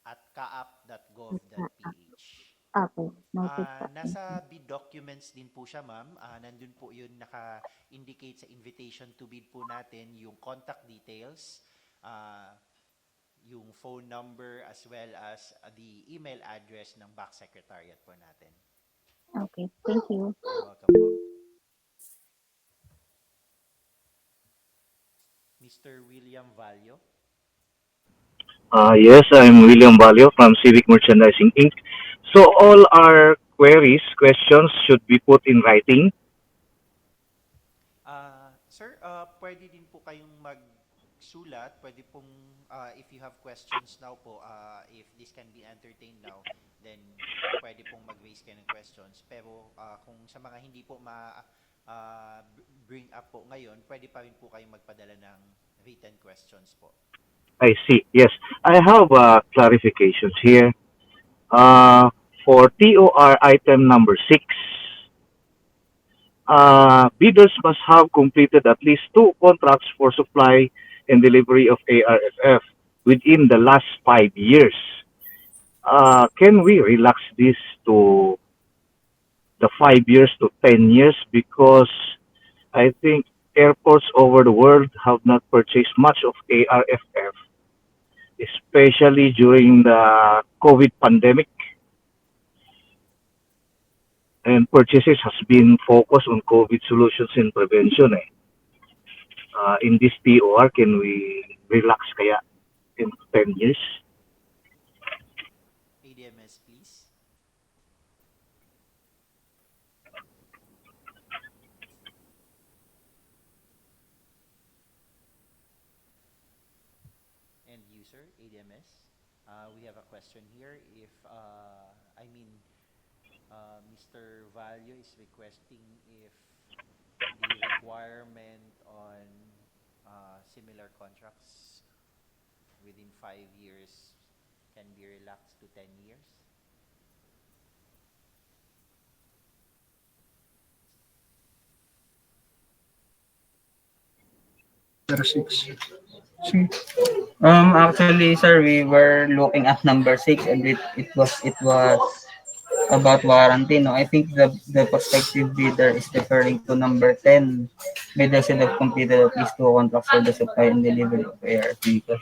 At caap.gov.ph. Okay, noted po. Nasa bid documents din po siya, ma'am. Nandun po yun naka-indicate sa invitation to bid po natin yung contact details, yung phone number as well as the email address ng BAC Secretariat po natin. Okay, thank you. You're welcome po. Mr. William Vallo. Yes, I'm William Balio from Civic Merchandising Inc. So all our questions should be put in writing. Sir, pwede din po kayong magsulat. Pwede pong, if you have questions now po, if this can be entertained now, then pwede pong mag-raise kayo ng questions. Pero kung sa mga hindi po bring up po ngayon, pwede pa rin po kayong magpadala ng written questions po. I see. Yes, I have clarifications here. For TOR item number 6, bidders must have completed at least 2 contracts for supply and delivery of ARFF within the last 5 years. Can we relax this to the 5 years to 10 years? Because I think airports over the world have not purchased much of ARFF, especially during the COVID pandemic. and purchases has been focused on COVID solutions and prevention. In this TOR, can we relax kaya in 10 years? ADMS, please. End user, ADMS. We have a question here. If, I mean, Mr. Valio is requesting if the requirement on similar contracts within 5 years can be relaxed to 10 years. 6. Actually, sir, we were looking at number 6, and it was about warranty. No, I think the prospective bidder is referring to number 10. Bidder should have completed at least 2 contracts for the supply and delivery of ARFF vehicles.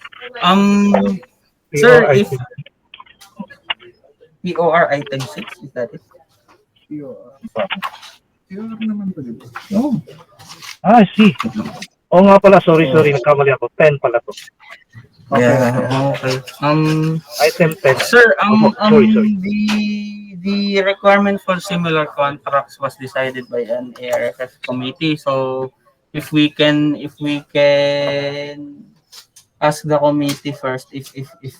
Sir, TOR if item. POR item 6, is that it? Oh, Ah, I see. Oo nga pala, sorry, Oh, sorry, nagkamali ako. 10 pala to. okay, yeah, okay. okay. Item 10. Sir, Opo, sorry, sorry. the requirement for similar contracts was decided by an ARFF committee. So if we can ask the committee first if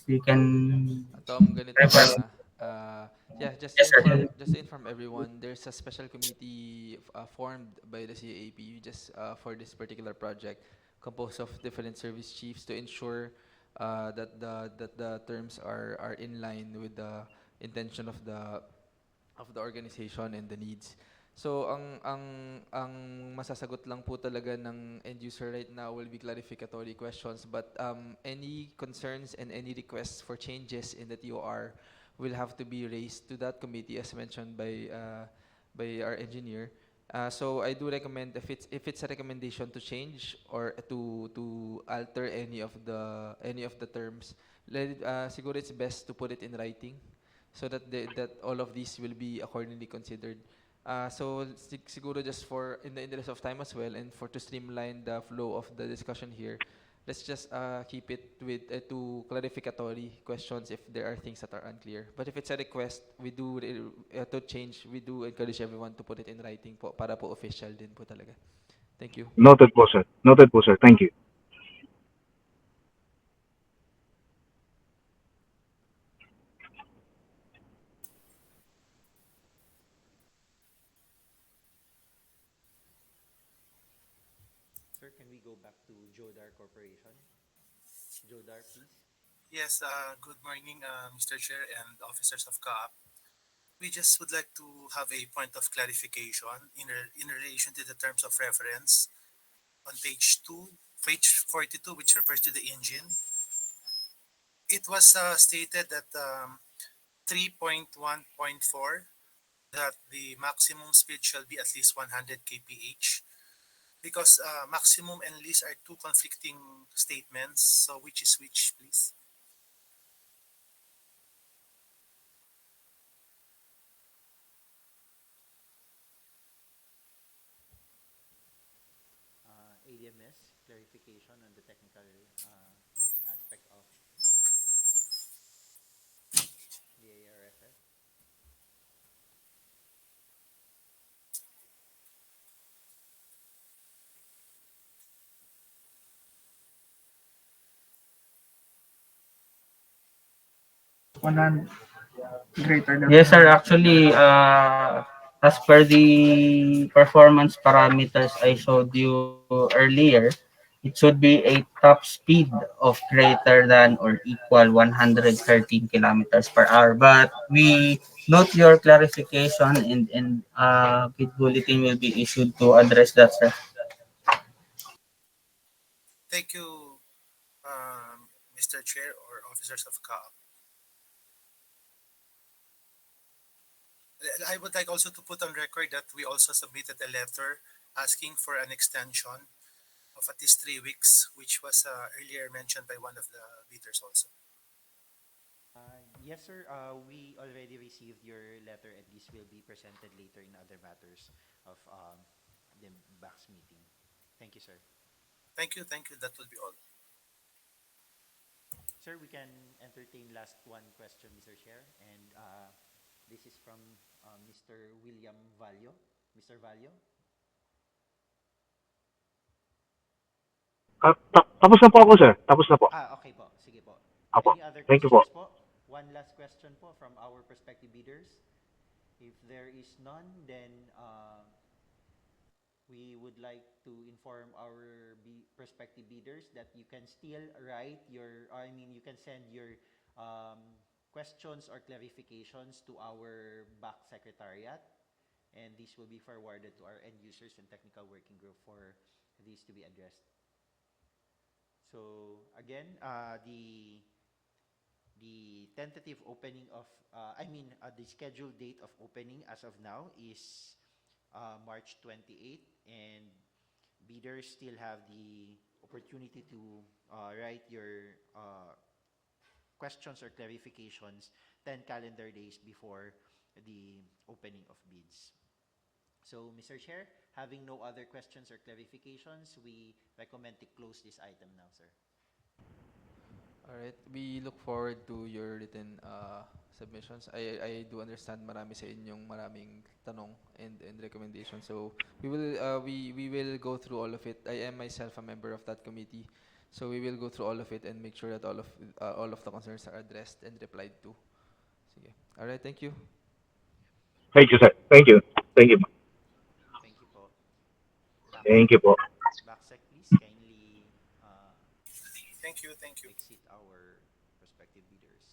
we can Tom, ganito refer. muna. Yeah, Yes, sir. just to inform everyone, there's a special committee formed by the CAAP just for this particular project, composed of different service chiefs to ensure that the terms are in line with the intention of the organization and the needs. So ang masasagot lang po talaga ng end user right now will be clarificatory questions, but any concerns and any requests for changes in the TOR will have to be raised to that committee as mentioned by our engineer. So I do recommend if it's a recommendation to change or to alter any of the terms, siguro it's best to put it in writing so that all of these will be accordingly considered. So siguro just for in the interest of time as well and for to streamline the flow of the discussion here, let's just keep it with to clarificatory questions if there are things that are unclear. But if it's a request, we do to change, we do encourage everyone to put it in writing po para po official din po talaga. Thank you. Noted po, sir. Noted po, sir. Thank you. Sir, can we go back to Jodar Corporation? Jodar, please. Yes, good morning, Mr. Chair and officers of CAAP. We just would like to have a point of clarification in relation to the terms of reference on page 42, which refers to the engine. It was stated that 3.1.4 that the maximum speed shall be at least 100 kph because maximum and least are two conflicting statements. So which is which, please? ADMS, clarification on the technical aspect of the ARFF. greater than Yes, sir. Actually, as per the performance parameters I showed you earlier, it should be a top speed of greater than or equal 113 kilometers per hour. But we note your clarification and bid bulletin will be issued to address that, sir. Thank you, Mr. Chair or officers of CAAP. I would like also to put on record that we also submitted a letter asking for an extension of at least 3 weeks, which was earlier mentioned by one of the bidders also. Yes, sir. We already received your letter, and this will be presented later in other matters of the BAC's meeting. Thank you, sir. Thank you, thank you. That will be all. Sir, we can entertain last one question, Mr. Chair, and this is from Mr. William Vallo. Mr. Vallo? Tapos na po ako, sir. Tapos na po. Okay po. Sige po. Apo. Any other Thank you po. questions po? One last question po from our prospective bidders. If there is none, then we would like to inform our prospective bidders that you can still write you can send your questions or clarifications to our BAC Secretariat, and this will be forwarded to our end users and technical working group for these to be addressed. So again, the tentative opening of, the scheduled date of opening as of now is March 28th, and bidders still have the opportunity to write your questions or clarifications 10 calendar days before the opening of bids. So, Mr. Chair, having no other questions or clarifications, we recommend to close this item now, sir. All right. We look forward to your written submissions. I do understand marami sa inyong maraming tanong and recommendations. So we will go through all of it. I am myself a member of that committee. So we will go through all of it and make sure that all of the concerns are addressed and replied to. Sige. All right. Thank you. Thank you, sir. Thank you. Thank you. Thank you po. Thank you po. Backsec, please kindly Thank you, thank you. exit our prospective bidders.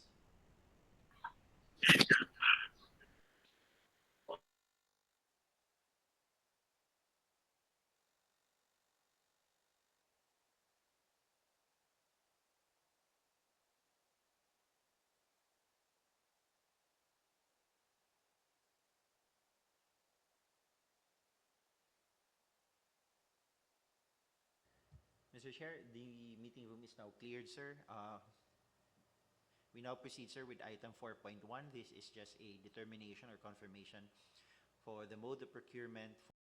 Mr. Chair, the meeting room is now cleared, sir. We now proceed, sir, with item 4.1. This is just a determination or confirmation for the mode of procurement